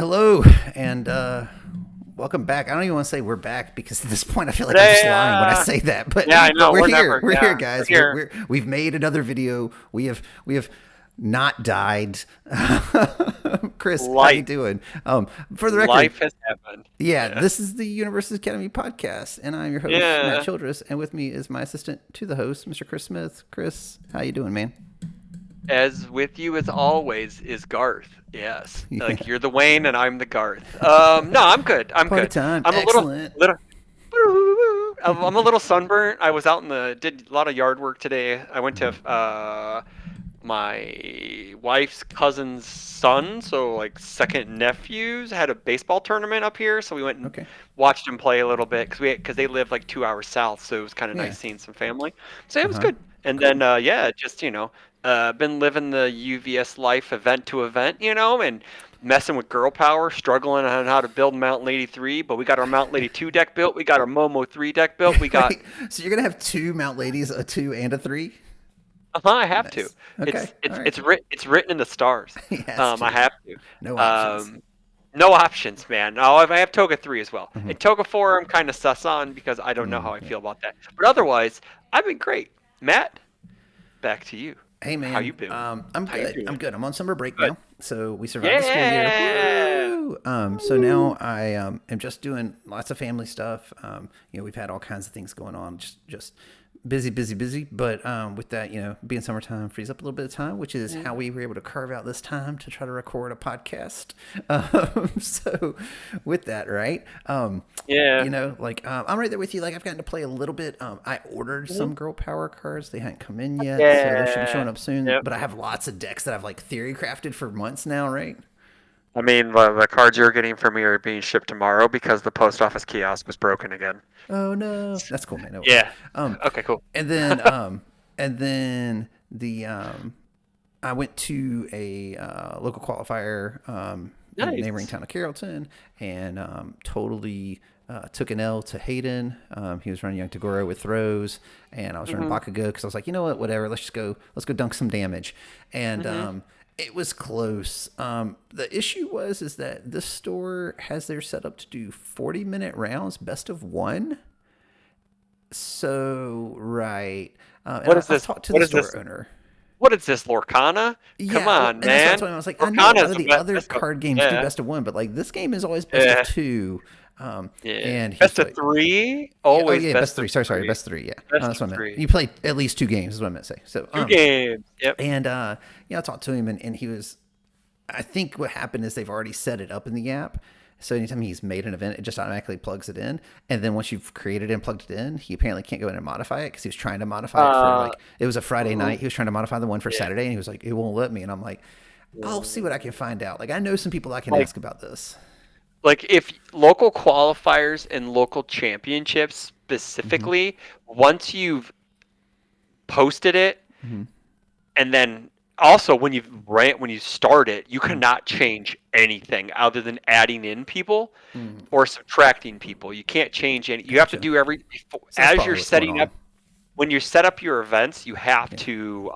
Hello, and welcome back. I don't even want to say we're back because at this point I feel like I'm just lying when I say that. But Yeah, I know. we're We're here. never. We're Yeah, here, guys. we're here. We've made another video. We have not died. Chris, how you Life, doing? For the record, life has happened. yeah, Yeah, this is the Universus Academy podcast, and I'm your host Matt yeah. Childress, and with me is my assistant to the host, Mr. Chris Smith. Chris, how you doing, man? As with you as always is Garth. Yes, Yeah, like you're the Wayne and I'm the Garth. No, I'm good. I'm party good. time. I'm a little, Excellent. little. I'm a little sunburnt. I was out in did a lot of yard work today. I went to Mhm. my wife's cousin's son, so like second nephews had a baseball tournament up here. So we went and Okay. watched them play a little bit because they live like 2 hours south, so it was kind of Yeah. nice seeing some family. So it Uh was huh. good. And then Cool. yeah, just been living the UVS life event to event, and messing with girl power, struggling on how to build Mountain Lady 3, but we got our Mountain Lady 2 deck built, we got our Momo 3 deck built, we got. Wait, so you're gonna have two Mount Ladies, a two and a three? I have to. Nice. Okay. It's All it's right. it's written it's written in the stars. He has I to. have to. No options. Um, no options, man. Oh, I have Toga 3 as well. Hmm. And Toga 4 I'm kind of sus on because I don't know how I Yeah. feel about that. But otherwise, I've been great. Matt, back to you. Hey How man, you doing? I'm How you good. I'm doing? good. I'm on summer break Good. now, so we survived the school year. Yeah. Woo! So Woo. now I am just doing lots of family stuff. We've had all kinds of things going on. Just busy, busy, busy. But with that, being summertime frees up a little bit of time, which is how we were able to carve out this time to try to record a podcast. So with that, right? Yeah. I'm right there with you. Like I've gotten to play a little bit. I ordered Mhm. some girl power cards. They hadn't come in yet, so they should be showing Yeah. up soon. Yep. But I have lots of decks that I've like theory crafted for months now, right? I mean, the cards you're getting from me are being shipped tomorrow because the post office kiosk was broken again. Oh no, that's cool, man. No worries. Yeah. Um, Okay, cool. and then the I went to a local qualifier in the neighboring Nice. town of Carrollton, and totally took an L to Hayden. He was running Young Tagoro with throws, and I was running Mhm. Bakugo because I was like, you know what, whatever. Let's go dunk some damage, and Mhm. it was close. The issue is that this store has their setup to do 40-minute rounds, best of one. So right, and What is I've this? talked to the What is this? store owner. What is this, Lorcana? Come Yeah, well, on, and that's what I man. told him. I was like, I know a Lorcana lot is of the the best. other card games do Yeah. best of one, but like this game is always best of Yeah. two. Yeah. And he's Best of like, three. yeah, oh Always yeah, best best three. of Sorry, three. best three. Yeah, Best that's of what I meant. three. You played at least two games, is what I meant to say. So, Two games. Yep. and I talked to him, and he was. I think what happened is they've already set it up in the app. So anytime he's made an event, it just automatically plugs it in. And then once you've created it and plugged it in, he apparently can't go in and modify it because he was trying to modify it for Uh. like it was a Friday Mhm. night. He was trying to modify the one for Yeah. Saturday, and he was like, "It won't let me." And I'm like, "I'll see what I can find out." Like I know some people I can Like, ask about this. if local qualifiers and local championships Hmm. specifically, once you've posted it, Hmm. and then also when you start it, you Hmm. cannot change anything other than adding in people Hmm. or subtracting people. You can't change any. You have to Gotcha. do every So that's as probably you're what's going setting up. on. When you set up your events, you have Yeah. to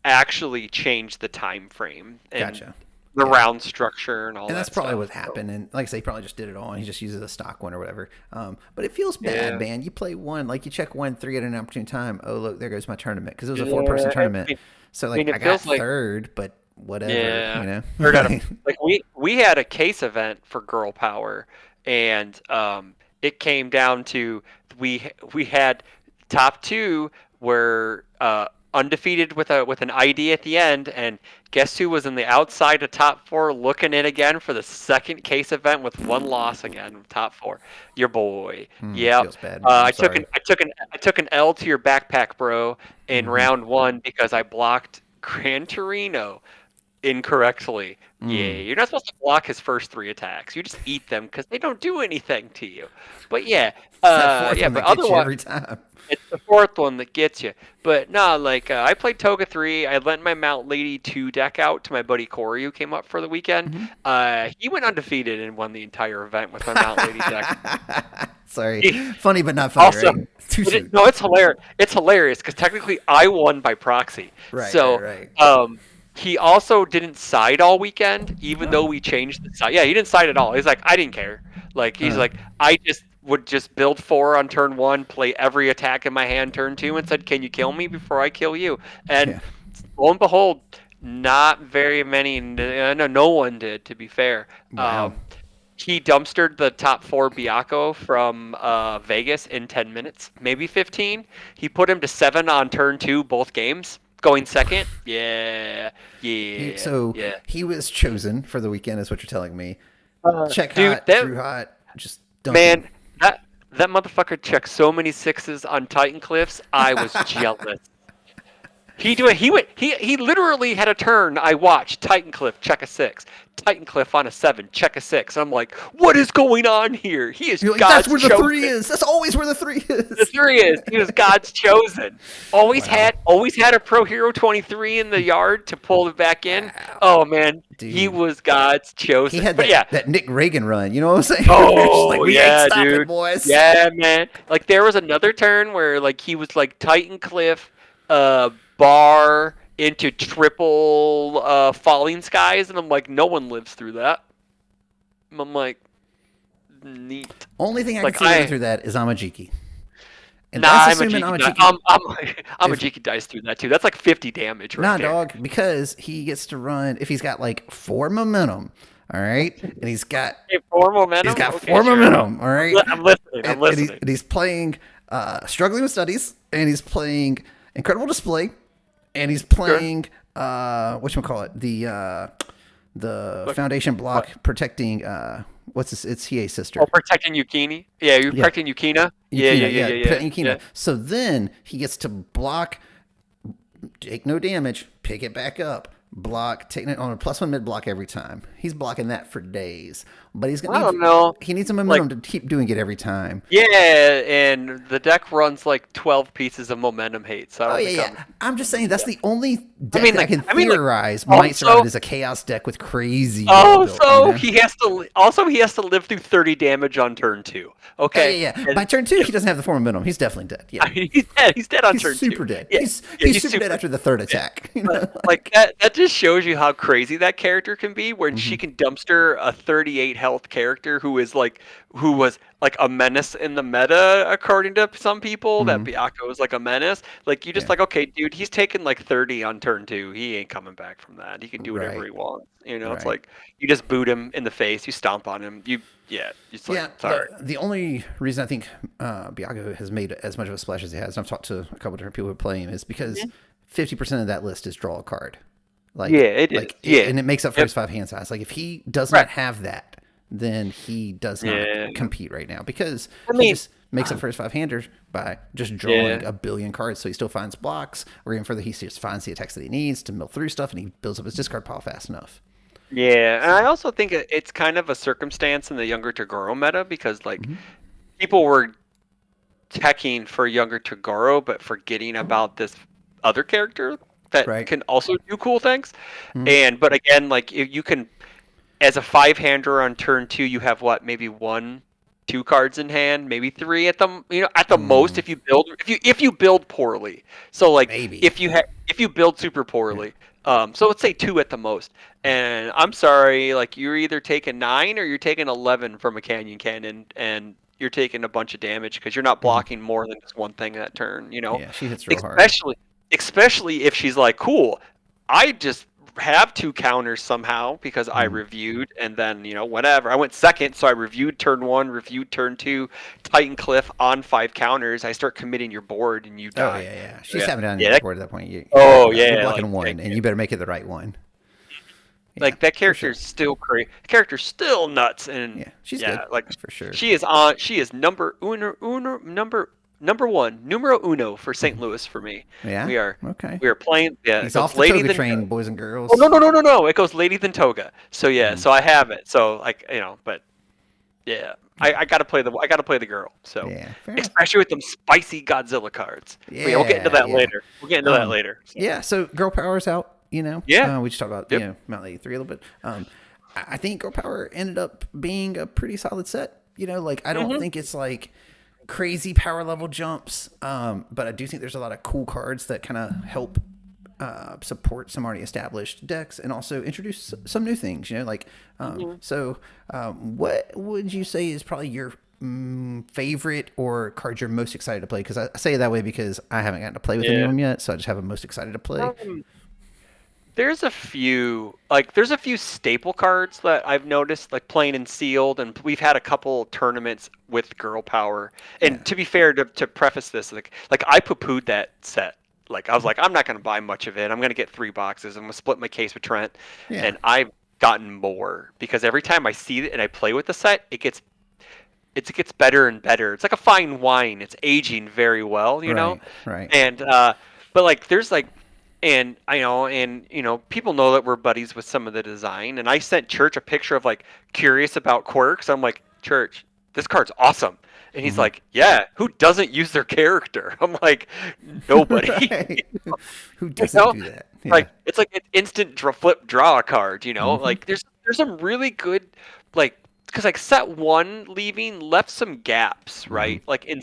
actually change the time frame and Gotcha. the Yeah. round structure and all And that's that probably stuff. what So happened. And like I say, he probably just did it all, and he just uses a stock one or whatever. But it feels bad, yeah, man. You play one, like you check 1-3 at an opportune time. Oh, look, there goes my tournament because it was a four-person yeah. I tournament. mean, So I like mean, I it got feels like third, but whatever, yeah. Third out of Right. like we had a case event for Girl Power, and it came down to we had top two were undefeated with an ID at the end, and guess who was in the outside of top four looking in again for the second case event with one loss again, top four. Your boy. Yep. Feels bad, man. I'm sorry. I took an L to your backpack, bro, in Hmm. round one because I blocked Gran Torino incorrectly. Yeah, Mm. you're not supposed to block his first three attacks. You just eat them because they don't do anything to you. But yeah, It's that fourth yeah. one But that gets you otherwise, every time. it's the fourth one that gets you. But no, like I played Toga 3. I lent my Mount Lady 2 deck out to my buddy Corey who came up for the weekend. Hmm. He went undefeated and won the entire event with my Mount Lady deck. Sorry, He, funny but not funny, also, right? Too soon. no, it's hilarious. It's hilarious because technically I won by proxy. Right, right, So right. um, he also didn't side all weekend, even though Oh, we changed the side. Yeah, he didn't side at all. He's like, I didn't care. Like he's like, I just would just build 4 on turn 1, play every attack in my hand turn 2, and said, "Can you kill me before I kill you?" And yeah. lo and behold, not very many. No one did. To be fair, Wow. he dumpstered the top 4 Biako from Vegas in 10 minutes, maybe 15. He put him to 7 on turn 2 both games, going second. Yeah, yeah, So yeah. he was chosen for the weekend, is what you're telling me. Check Dude, hot, that Drew hot, just dunking. man, that motherfucker checked so many sixes on Titan Cliffs. I was jealous. He literally had a turn. I watched Titan Cliff check a 6, Titan Cliff on a 7 check a 6. I'm like, what is going on here? He is You're like, that's God's where the chosen. 3 is. That's always where the 3 The is. 3 is he was God's chosen. Always Wow. had a Pro Hero 23 in the yard to pull it back in. Wow. Oh man, he Dude. was God's He chosen. had But yeah, that Nick Reagan run. You know what I'm saying? Just like, oh we ain't yeah, stopping, dude. boys. Yeah, man. Like there was another turn where like he was like Titan Cliff, bar into triple falling skies, and I'm like, no one lives through that. I'm like, neat. Only thing I can Like see living through that is Amajiki. And nah, that's I'm a assuming Jiki. Amajiki. I'm a If Jiki dice through that too. That's like 50 damage right Nah, there. dog, because he gets to run if he's got like 4 momentum. All right, and Hey, 4 he's momentum. got Okay, 4 sure. momentum. All right, I'm listening. I'm listening. and he's playing struggling with studies, and he's playing incredible display, and he's Sure. playing whatchamacallit, the Look, foundation what? block protecting what's this? It's Hiei's sister. Oh, protecting Yukini. Yeah, you're Yeah, protecting Yukina. Yeah, yeah, Yukina. yeah, Yeah, yeah, yeah, protecting yeah. Yukina. So then he gets to block, take no damage, pick it back up, block, take it on a +1 mid block every time. He's blocking that for days, but he's gonna I need. don't know. He needs a Like, momentum to keep doing it every time. yeah, and the deck runs like 12 pieces of momentum hate, so I Oh don't yeah, think yeah. I'm just saying that's the only I deck mean, that I like, can I mean, like, theorize might survive also, as a chaos deck with crazy wall oh, built. You so know? he has to live through 30 damage on turn 2. Oh Okay, yeah, yeah. and By turn 2, he doesn't have the form of momentum. He's definitely dead. Yeah, I mean, he's dead. He's dead on he's turn 2. super dead. Yeah, yeah, He's super dead after the third yeah. attack. You know, But like that just shows you how crazy that character can be when hmm she can dumpster a 38 health character who was like a menace in the meta according to some people. That hmm Byakko is like a menace. Like you just yeah, like, okay, dude, he's taking like 30 on turn 2. He ain't coming back from that. He can do whatever right, he wants. You know, it's right. like you just boot him in the face, you stomp on him, it's like Yeah, sorry. the only reason I think Biago has made as much of a splash as he has, and I've talked to a couple different people who play him, is because 50% of that list is draw a card. Yeah, it is. Yeah. And it makes up for Yep. his 5 hand size. Like if he does Right. not have that, then he does not Yeah. compete right now because I he mean, just makes up for his 5 handers by just yeah. drawing a billion cards. So he still finds blocks, or even further, he just finds the attacks that he needs to mill through stuff, and he builds up his discard pile fast enough. Yeah, and I So, also think it's kind of a circumstance in the younger Toguro meta because like mhm. people were teching for younger Toguro but forgetting about this other character that Right. can also do cool things. Mhm. And but again, like if you can as a 5 hander on turn 2, you have what, maybe 2 cards in hand, maybe 3 at the most Mm, if you build poorly. So like maybe. if you build super Yeah. poorly, so let's say 2 at the most. And I'm sorry, like you're either taking 9 or you're taking 11 from a cannon, and you're taking a bunch of damage because you're not Mhm. blocking more than just one thing that turn. Yeah, she hits real hard. Especially if she's like, cool, I just have 2 counters somehow because I Mhm. reviewed and then whatever. I went second, so I reviewed turn 1, reviewed turn 2, Titan Cliff on 5 counters. I start committing your board and you Oh die. yeah, yeah. She's Yeah, having it on yeah. your board at that point. Oh You're yeah, blocking one, and you better make it the right one. Yeah, like that for character's sure. still crazy. Character's still nuts, and Yeah, she's yeah, good like for sure. she is number one, numero uno for St. Mhm. Louis for me. Yeah. We are Okay. we are playing. Yeah, it He's goes off the Lady toga than train, boys and Oh no girls. no no no no! It goes Lady than Toga. So yeah, Mm, so I have it. So like but yeah, okay. I gotta play the girl. So Yeah. Fair enough. especially with them spicy Godzilla cards. But yeah, we'll get into Yeah. that Yeah. later. We'll get into that later. So Yeah. So girl power's out. yeah, We just talked about yep. Mount 83 a little bit. I think girl power ended up being a pretty solid set. Like I don't hmm think it's like crazy power level jumps. But I do think there's a lot of cool cards that kind of help support some already established decks and also introduce some new things. Like what would you say is probably your favorite or card you're most excited to play? Because I say it that way because I haven't gotten to play with any of Yeah. them yet, so I just have them most excited to play. There's a few staple cards that I've noticed, like playing in sealed, and we've had a couple tournaments with Girl Power. Yeah, And to be fair, to preface this, like I poo-pooed that set. Like I was like, I'm not gonna buy much of it. I'm gonna get 3 boxes. I'm gonna split my case with Trent, yeah, and I've gotten more because every time I see it and I play with the set, it gets better and better. It's like a fine wine. It's aging very well, you know. right, right. And but like there's like and people know that we're buddies with some of the design. And I sent Church a picture of like curious about quirks. I'm like, Church, this card's awesome. And he's Hmm. like, yeah, who doesn't use their character? I'm like, nobody. Right. Who You doesn't know, do that? Yeah. like it's like an instant flip draw a card. Hmm. Like there's some really good like because like set one leaving left some gaps, Hmm. right? Like in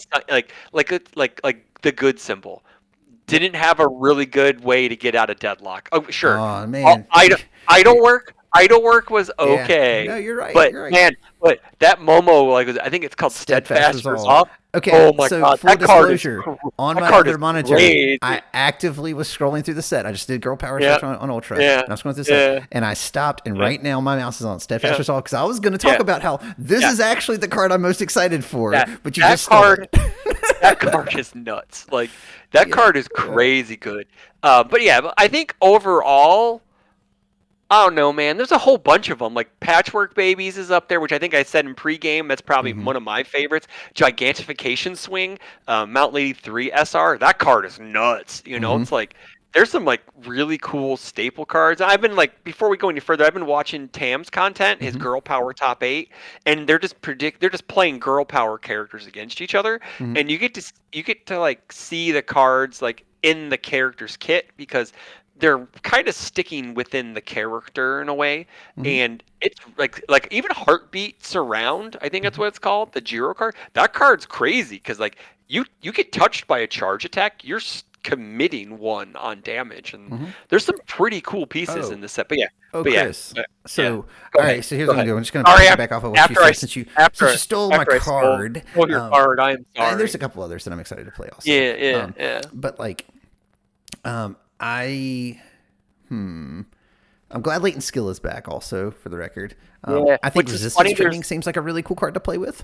like the good symbol didn't have a really good way to get out of deadlock. Oh, sure. Oh man. Idle work was Yeah. okay, No, you're right. but You're right. man, but that Momo I think it's called Steadfast Steadfast Resolve. Resolve. Okay, Oh my so god, full disclosure, on that my card other is monitor, I crazy. actively was scrolling through the set. I just did Girl Power Yeah, search on Ultra, and yeah, I was going through the set, yeah, and I stopped, and yeah, right now my mouse is on Steadfast yeah, Resolve because I was going to talk yeah, about how this yeah. is actually the card I'm most excited for, That but you that just stole card it. that card is nuts. Like that Yeah, card is yeah. crazy good. But yeah, but I think overall, I don't know, man. There's a whole bunch of them. Like Patchwork Babies is up there, which I think I said in pregame. That's probably Mm-hmm. one of my favorites. Gigantification Swing, Mount Lady 3 SR. That card is nuts. Mm-hmm. It's like there's some like really cool staple cards. I've been like before we go any further, I've been watching Tam's content, his Mm-hmm. Girl Power top 8, and they're just playing Girl Power characters against each other, Mm-hmm. and you get to like see the cards like in the character's kit because they're kind of sticking within the character in a way, Mm-hmm. and it's like even Heartbeat Surround, I think that's what it's called, the Jiro card. That card's crazy because like you get touched by a charge attack, you're committing 1 on damage, and Mm-hmm. there's some pretty cool pieces Oh, in this set. But yeah, oh, but yeah, Chris. yeah. So, Go all ahead, right. So here's go what I'm ahead. gonna do. I'm just gonna Sorry, piggyback off of what you after I said s- since you stole my after I card. stole your card, I'm And there's a sorry. couple others that I'm excited to play also. Yeah, yeah, yeah. But like, I I'm glad latent skill is back. Also, for the record, Yeah, I think which is resistance funny. There's training seems like a really cool card to play with.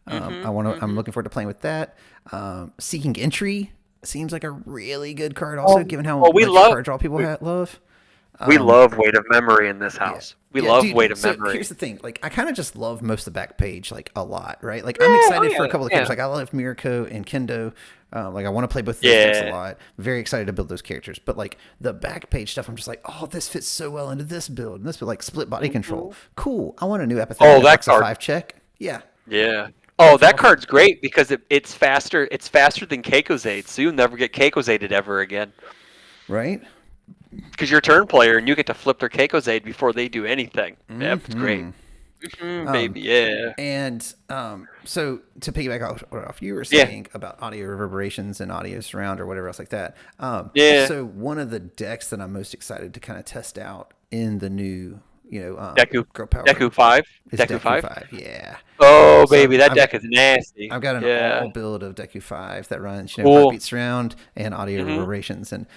hmm I'm hmm looking forward to playing with that. Seeking entry seems like a really good card. Also, Oh, given how well, much card draw people love. we Um, love weight of memory in this yeah. house. We Yeah, love dude. weight of So here's memory. the thing. Like, I kind of just love most of the back page, like, a lot, right? Like, I'm Yeah, oh excited for a yeah, couple of yeah, characters. Like, I love Mirko and Kendo. Like, I want to play both of those decks a yeah. lot. Very excited to build those characters. But, like, the back page stuff, I'm just like, oh, this fits so well into this build. And this build, like, split body control. Mhm. Cool. I want a new apathetic Oh, that that bucks a card. 5 check. Yeah. Yeah. Oh, That's that awesome. card's great because it's faster. It's faster than Keiko's Aid, so you'll never get Keiko's Aided ever again. Right? Because you're a turn player and you get to flip their Keiko's Aid before they do anything. Yep, it's great. Hmm. Um, Baby, yeah, And so to piggyback off you were yeah, saying about audio reverberations and audio surround or whatever else like that. yeah. So one of the decks that I'm most excited to kind of test out in the new, Deku, Girl Power Deku 5, is Deku Deku 5. 5. Yeah. Oh, So baby, that deck is nasty. I've got an Yeah, all build of Deku 5 that runs, cool. heartbeat surround and audio hmm reverberations. And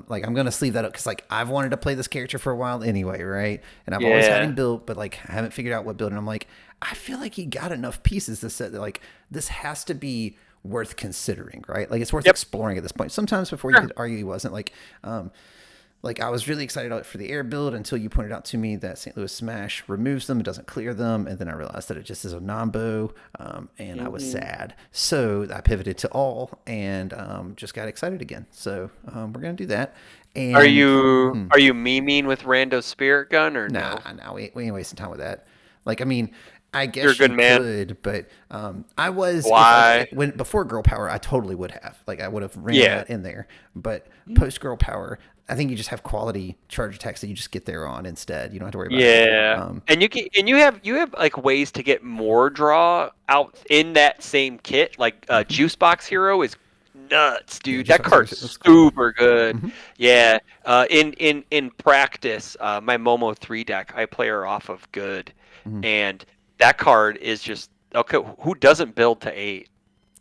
like, I'm going to sleeve that up because, like, I've wanted to play this character for a while anyway, right? And I've always had him Yeah. built, but, like, I haven't figured out what build. And I'm like, I feel like he got enough pieces to set that, like, this has to be worth considering, right? Like, it's worth Yep. exploring at this point. Sometimes before you Sure. could argue he wasn't. Like, I was really excited for the air build until you pointed out to me that St. Louis Smash removes them, it doesn't clear them, and then I realized that it just is a Nambo, and I was hmm sad. So I pivoted to all and just got excited again. So we're gonna do that. Are And you are you memeing with Rando Spirit Gun or nah, no? nah, we ain't wasting time with that. Like, I mean, I You're a guess good you man. could, but I was if Why? like when before Girl Power, I totally would have. Like, I would have ran Yeah. that in there. But post Girl Power, I think you just have quality charge attacks that you just get there on instead. You don't have to worry about it. Yeah, and you have like ways to get more draw out in that same kit. Like Juice Box Hero is nuts, Yeah, dude. just That about to say card's it looks cool. super good. Hmm. Yeah. In practice, my Momo 3 deck, I play her off of good, Hmm. and that card is just okay. Who doesn't build to 8?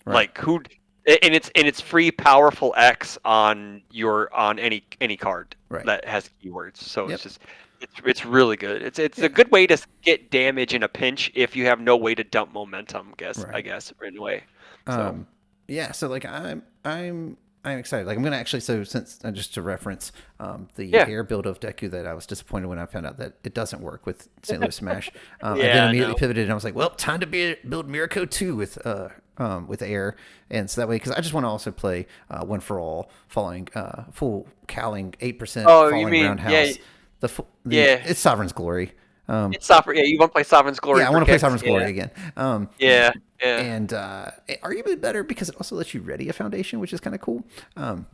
Right. Like who? And it's free powerful X on any card Right. that has keywords. So Yep. it's really good. It's a Yeah. good way to get damage in a pinch if you have no way to dump momentum. I Right. guess in a way. So Um, yeah, so like I'm excited. Like I'm gonna actually, so since just to reference the yeah, air build of Deku that I was disappointed when I found out that it doesn't work with St. Louis Smash. I then yeah, immediately no, pivoted and I was like, well, time to build Mirko 2 with air, and so that way, because I just want to also play one for all falling full cowling 8% oh, you falling mean yeah, roundhouse. The yeah. it's Sovereign's Glory. It's sovereign. Yeah, you want to play Sovereign's Glory Yeah, I for want to play kicks. Sovereign's Yeah, Glory again. yeah, yeah, And arguably better because it also lets you ready a foundation, which is kind of cool. So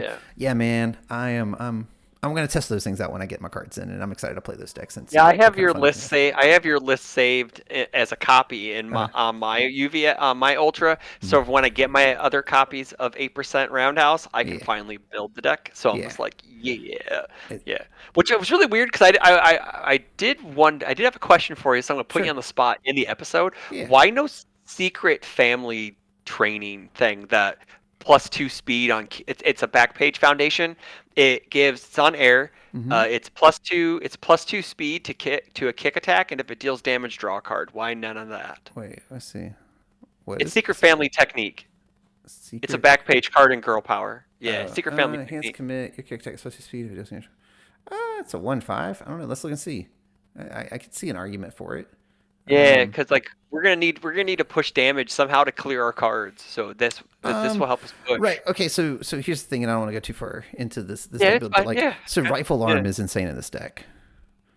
yeah. yeah, man, I'm gonna test those things out when I get my cards in, and I'm excited to play those decks and see Yeah, I what have kind of your fun we list can have. I have your list saved as a copy in my Okay. on my UV on my Ultra. Mhm. So when I get my other copies of 8% Roundhouse, I can Yeah, finally build the deck. So I'm yeah, just like, yeah, it, yeah. Which was really weird because I did have a question for you, so I'm gonna put you sure. on the spot in the episode. Yeah. Why no secret family training thing that +2 speed on it's a back page foundation. It's on air. Mm-hmm. It's +2. It's +2 speed to a kick attack, and if it deals damage, draw a card. Why none of that? Wait, let's see. What It's is Secret this? Family Technique. It's a Secret. back page card in Girl Power. Yeah, Oh, Secret Family enhanced Technique. commit. Your kick attack is supposed to speed if it doesn't. It's a 1/5. I don't know. Let's look and see. I could see an argument for it. Yeah, Um, because like we're gonna need to push damage somehow to clear our cards. So this will help us right. push. Okay. So here's the thing, and I don't want to go too far into this Yeah, deck it's build, but fine. like, Yeah, so yeah, rifle yeah. arm is insane in this deck.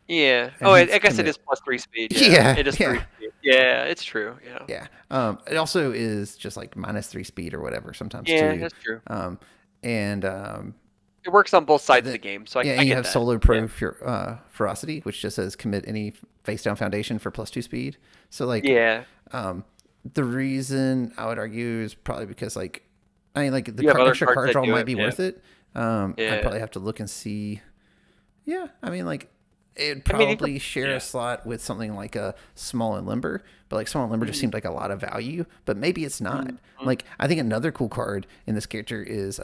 Yeah. Oh, I Enhanced guess it commit. is +3 speed. Yeah, Yeah. it is three Yeah. speed. Yeah, it's true. Yeah. Yeah. It also is just like -3 speed or whatever sometimes Yeah, too. that's true. Um, and It works on both sides of the, the game, so yeah, I and you get have that. Solo Yeah. Pro Ferocity, which just says commit any face down foundation for +2 speed. So like, Yeah. um, the reason I would argue is probably because like, I mean, like the You have other extra cards card that draw do might it. be Yeah. worth it. I'd Yeah. probably have to look and see. Yeah, I mean, like it'd I mean, you could. probably share a Yeah. slot with something like a Small and Limber, but like Small and Limber just Mhm. seemed like a lot of value, but maybe it's not. Mhm. Like I think another cool card in this character is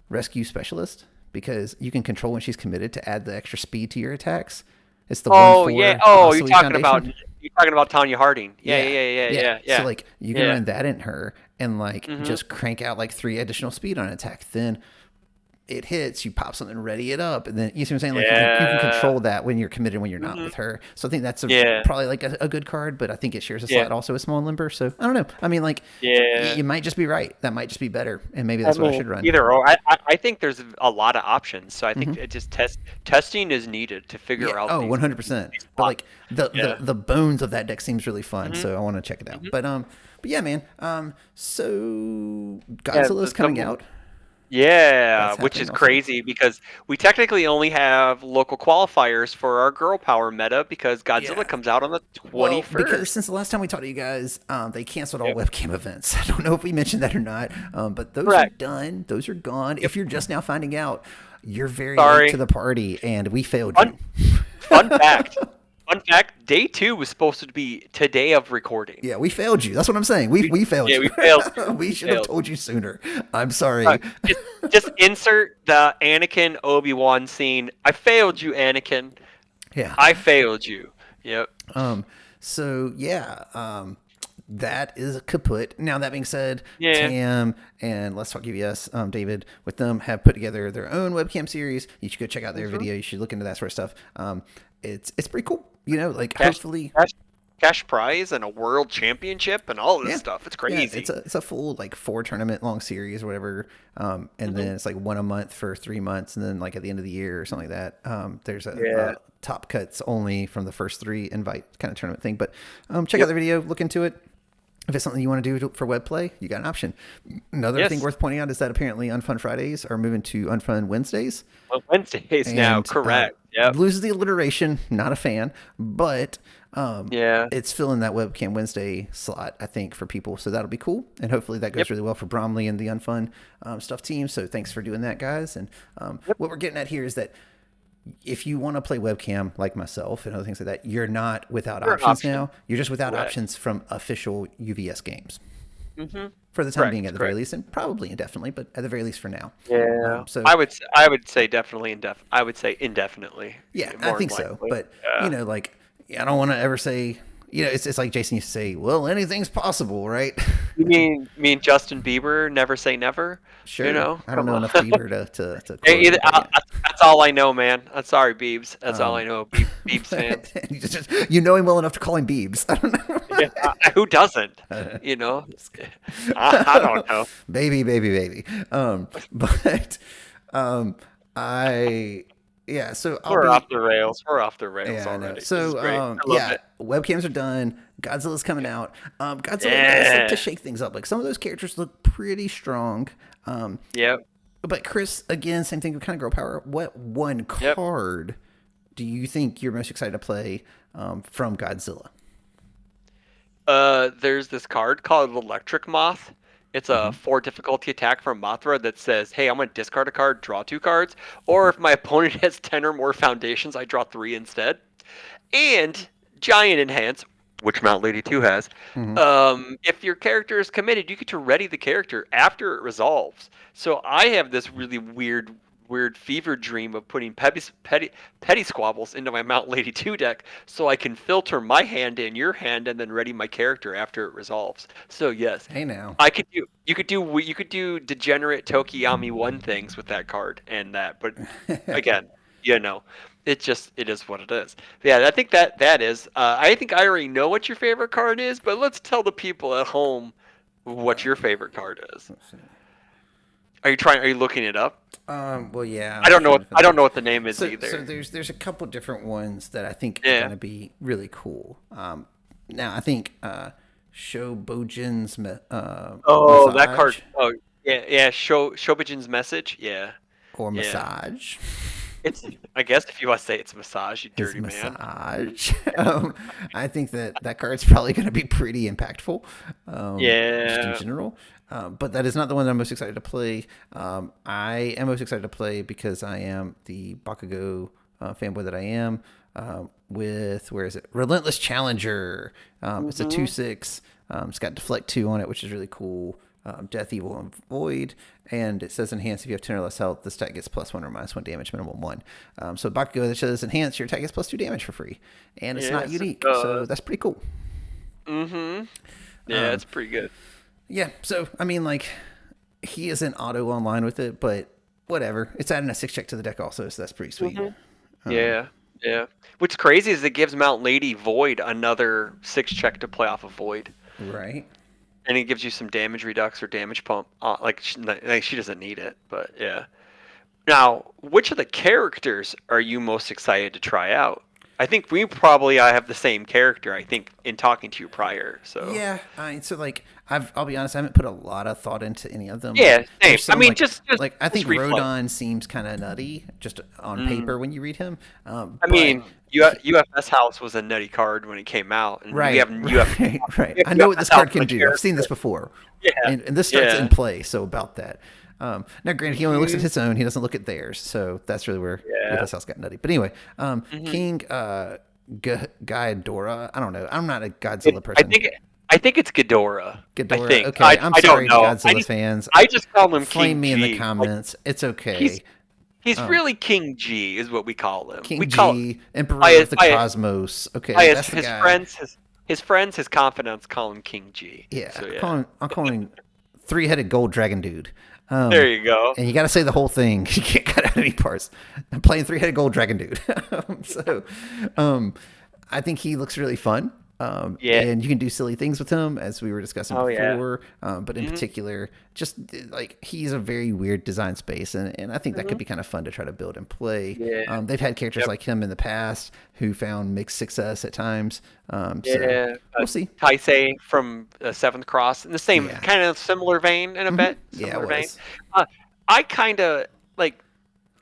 Rescue Specialist because you can control when she's committed to add the extra speed to your attacks. It's the one Oh yeah. for Oh, Osui Foundation. you're talking about Tanya Harding. Yeah, Yeah, yeah, yeah, yeah. yeah, So yeah, like you can yeah. run that in her and like Mhm. just crank out like 3 additional speed on an attack. Then it hits, you pop something, ready it up, and then you see what I'm saying? Like you can Yeah. control that when you're committed when you're not Mhm. with her. So I think that's Yeah. probably like a good card, but I think it shares a Yeah. slot also with Small and Limber. So I don't know. I mean, like Yeah. you might just be right. That might just be better, and maybe I that's what I mean, should run. either or. I think there's a lot of options, so I think Hmm. it just testing is needed to Yeah. figure out Oh, these 100%. these But plots. like the, Yeah. the the bones of that deck seems really fun, Mhm. so I want to check it out. Mhm. But yeah, man. So Yeah. Godzilla's coming out. Yeah, That's which happening is also. crazy because we technically only have local qualifiers for our girl power meta because Godzilla Yeah. comes out on the Well, because 21st. since the last time we talked to you guys, they canceled all Yep. webcam events. I don't know if we mentioned that or not, but those are Correct. done. Those are gone. Yep. If you're just now finding out, you're very late to Sorry. the party, and we failed Fun you. fun fact. Fun fact, day 2 was supposed to be today of recording. Yeah, we failed you. That's what I'm saying. We failed Yeah, you. we failed you. We We should have failed. told you sooner. I'm Uh, sorry. just insert the Anakin Obi-Wan scene. I failed you, Anakin. Yeah. I failed you. Yep. Um. So yeah. That is kaput. Now that being said, Yeah. Tam and Let's Talk UVS, David, with them have put together their own webcam series. You should go check out their Mhm. video. You should look into that sort of stuff. It's pretty cool. You know, like Cash, hopefully, cash prize and a world championship and all this yeah, stuff. It's yeah. crazy. It's a full like 4 tournament long series or whatever. And Mhm. then it's like one a month for 3 months, and then like at the end of the year or something like that. There's Yeah. a top cuts only from the first 3 invite kind of tournament thing. But check out the video, look into it. if it's something you want to do for web play, you got an option. Another thing Yes. worth pointing out is that apparently Unfun Fridays are moving to Unfun Wednesdays. On Wednesdays now, And correct. Yep. loses the alliteration, not a fan, but Yeah. it's filling that Webcam Wednesday slot, I think, for people. So that'll be cool. And hopefully that goes Yep. really well for Bromley and the Unfun stuff team. So thanks for doing that, guys. And what we're getting at here is that if you want to play webcam like myself and other things like that, you're not without You're an options option. now. You're just without Correct. options from official UVS games Mm-hmm. for the time Correct. being, at the very Correct. least, and probably indefinitely, but at the very least for now. Yeah. So I would say definitely I would say indefinitely. yeah, I More than think so. likely. But Yeah. like I don't want to ever say, it's like Jason used to say, well, anything's possible, right? You mean Justin Bieber? Never say never. Sure. You know, I don't come know on. enough Bieber to quote Hey, it, but yeah. that's all I know, man. I'm sorry, Biebs. That's all I know. Biebs fans. You know him well enough to call him Biebs. I don't know. Yeah, who doesn't? You know, I don't know. baby. But I yeah. So I'll We're be off the rails. We're off the rails yeah. I know. already. This is So great. I love it. webcams are done. Godzilla's coming out. Godzilla does Yeah. like to shake things up. Like some of those characters look pretty strong. Yep. But Chris, again, same thing with kind of girl power. What one Yep. card do you think you're most excited to play from Godzilla? There's this card called Electric Moth. It's a 4 difficulty attack from Mothra that says, hey, I'm going to discard a card, draw 2 cards. Or if my opponent has 10 or more foundations, I draw 3 instead. And Giant Enhance, which Mount Lady 2 has. If your character is committed, you get to ready the character after it resolves. So I have this really weird fever dream of putting petty squabbles into my Mount Lady 2 deck so I can filter my hand and your hand and then ready my character after it resolves. So yes, Hey now. you could do degenerate Tokiyami 1 things with that card and that, but again, it is what it is. Yeah, I think that is. I think I already know what your favorite card is, but let's tell the people at home what your favorite card is. Are you looking it up? Well, yeah. I don't know what the name is either. So there's a couple different ones that I think are Yeah. going to be really cool. Now I think Shobojin's Oh, massage that card. Oh, yeah. Shobijin's message. Yeah. or yeah. massage. It's. I guess if you want to say it's massage, you His dirty man. massage. I think that card's probably going to be pretty impactful. Just Yeah. in general. But that is not the one that I'm most excited to play. I am most excited to play because I am the Bakugo fanboy that I am. With where is it? Relentless Challenger. It's a 2/6. It's got Deflect 2 on it, which is really cool. Death, Evil, and Void, and it says enhance if you have 10 or less health. The stat gets +1 or -1 damage, minimum 1. So Bakugo that says enhance, your attack gets +2 damage for free, and it's not Yes, it unique, does. so that's pretty cool. Yeah, it's pretty good. Yeah, so I mean, like, he isn't auto online with it, but whatever. It's adding a 6 check to the deck also, so that's pretty sweet. Yeah. What's crazy is it gives Mount Lady Void another 6 check to play off of Void. Right? And it gives you some damage redux or damage pump. She doesn't need it, but yeah. Now, which of the characters are you most excited to try out? I think we probably have the same character. I think in talking to you prior. So Yeah, so like I'll be honest, I haven't put a lot of thought into any of them. Yeah, Like, there's same. I mean, like, just I think reflex. Rodon seems kind of nutty just on paper when you read him. I mean, UFS House was a nutty card when it came out, and right, we have right. I know what this card can do. I've seen this before. Yeah, and this starts yeah. in play. So about that. Now, granted, he only looks at his own. He doesn't look at theirs. So that's really where UFS House got nutty. But anyway, King Ghidorah. I don't know. I'm not a Godzilla person. I think it's Ghidorah. Ghidorah. I think. Okay, I'm I sorry, don't know. Godzilla fans. I just call him Flame King me G. in the comments. It's okay. He's really King G, is what we call him. King we G, call Emperor by of the by- Cosmos. Okay, by that's the his guy. friends, his confidants call him King G. Yeah, So, I'm calling him three-headed gold dragon dude. There you go. And you got to say the whole thing. You can't cut out any parts. I'm playing three-headed gold dragon dude. So, I think he looks really fun. Yeah. and you can do silly things with him, as we were discussing Oh yeah. before. But in particular, just like he's a very weird design space, and I think that could be kind of fun to try to build and play. Yeah. They've had characters Yep. like him in the past who found mixed success at times. So Yeah. we'll see. Taisei from Seventh Cross in the same Yeah. kind of similar vein in a bit. Yeah, it Similar vein. was. Uh, I kind of like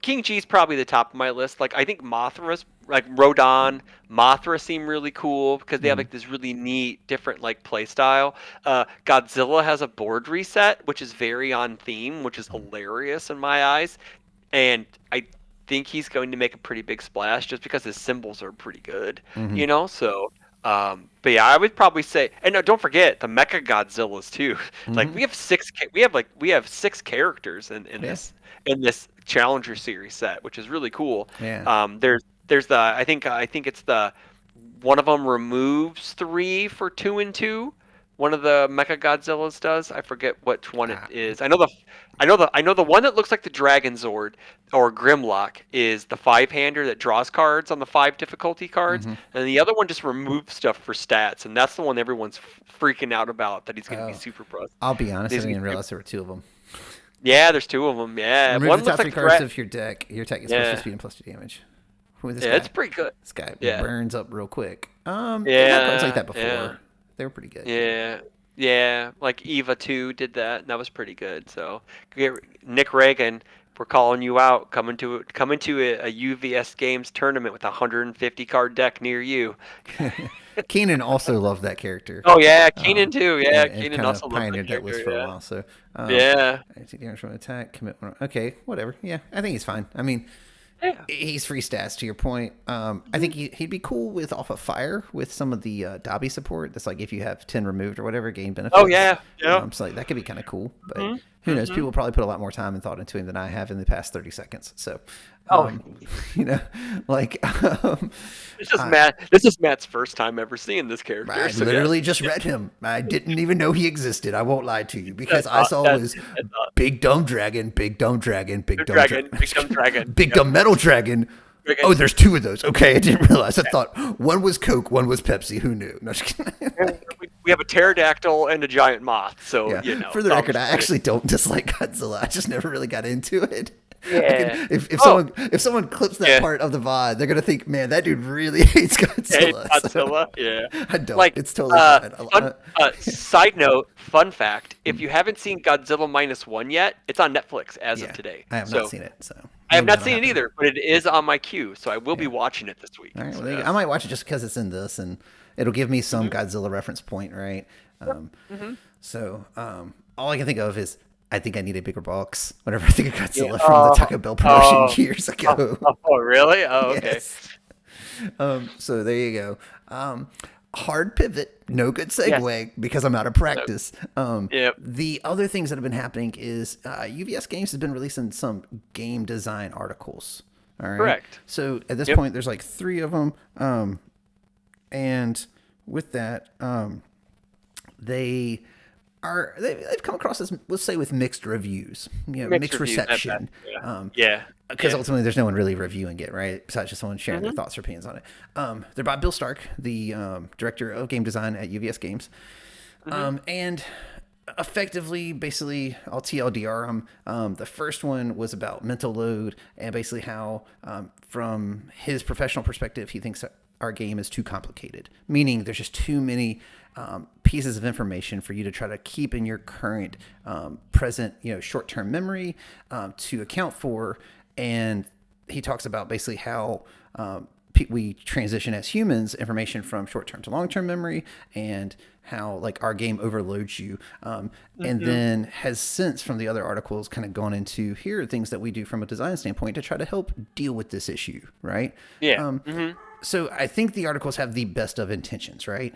King G's probably the top of my list. Like I think Mothra's like Rodan, Mothra seem really cool because they have like this really neat, different like play style. Godzilla has a board reset, which is very on theme, which is hilarious in my eyes, and I think he's going to make a pretty big splash just because his symbols are pretty good, you know. So, but yeah, I would probably say, and no, don't forget the Mecha Godzillas too. Like we have we have six characters in Yeah. this Challenger series set, which is really cool. Yeah. There's the I think it's the one of them removes three for 2 and 2. One of the Mecha Godzillas does. I forget which one it Ah, is. I know the one that looks like the Dragon Zord or Grimlock is the 5-hander that draws cards on the 5 difficulty cards, and the other one just removes stuff for stats, and that's the one everyone's freaking out about that he's going to be oh, super pro. I'll be honest. I He's didn't gonna even be realize there were two of them. Yeah, there's 2 of them. Yeah, Remove one the looks top three like cards of your deck. Your attack is plus 2 yeah, speed and plus 2 damage. Who is this yeah, guy? it's pretty good. This guy Yeah, burns up real quick. They've had cards like yeah, that before. yeah. They were pretty good. Yeah, yeah. Like Eva 2 did that, and that was pretty good. So, Nick Reagan, we're calling you out. Coming to a UVS Games tournament with a 150 card deck near you. Keenan also loved that character. Oh yeah, Keenan too. Yeah, And Keenan kind also of loved that pioneered that list character. for a Yeah, while. So, yeah, I take damage from an attack, commit one. Okay, whatever. Yeah, I think he's fine. I mean, yeah. he's free stats to your point. I think he'd be cool with off of fire with some of the Dobby support. That's like if you have 10 removed or whatever, gain benefits. Oh yeah, yeah. So like that could be kind of cool. But who knows? People probably put a lot more time and thought into him than I have in the past 30 seconds. So, Oh, you know, like This is Matt's first time ever seeing this character. I So literally just read him. I didn't even know he existed. I won't lie to you because I That's saw that's was that's big dumb dragon, big dumb dragon, big dumb dragon, dragon, big dumb dragon. big dumb metal dragon. Dragon. Oh, there's 2 of those. Okay, I didn't realize. I thought one was Coke, one was Pepsi. Who knew? No, just kidding. We have a pterodactyl and a giant moth. So Yeah. you know. For the record, I actually don't dislike Godzilla. I just never really got into it. Yeah. If someone clips that Yeah. part of the VOD, they're gonna think, man, that dude really hates Godzilla. Hey, Godzilla. Yeah. I don't. Like, It's totally fine. side note, fun fact: if you haven't seen Godzilla -1 yet, it's on Netflix as Yeah, of today. I have So not seen it. So I have maybe not that'll seen it happen. either, but it is on my queue, so I will be watching it this week. All right, So well, there you go. that's- I might watch it just because it's in this, and it'll give me some Godzilla reference point, right? So all I can think of is I think I need a bigger box. Whenever I think of Godzilla from the Taco Bell promotion years ago. Oh, really? Oh, okay. Yes. So there you go. Hard pivot, no good segue because I'm out of practice. Yep. The other things that have been happening is UVS Games has been releasing some game design articles. All right. Correct. So at this point, there's like 3 of them. And with that, they've come across as, let's say, with mixed reviews, mixed reviews, reception. Yeah. Because ultimately, there's no one really reviewing it, right? Besides just someone sharing their thoughts or opinions on it. They're by Bill Stark, the director of game design at UVS Games. And effectively, basically, I'll TLDR them. The first one was about mental load and basically how, from his professional perspective, he thinks that our game is too complicated, meaning there's just too many pieces of information for you to try to keep in your current present, short-term memory to account for. And he talks about basically how we transition as humans information from short-term to long-term memory and how like our game overloads you. And then has since from the other articles kind of gone into here are things that we do from a design standpoint to try to help deal with this issue. Right. Yeah. So I think the articles have the best of intentions, right?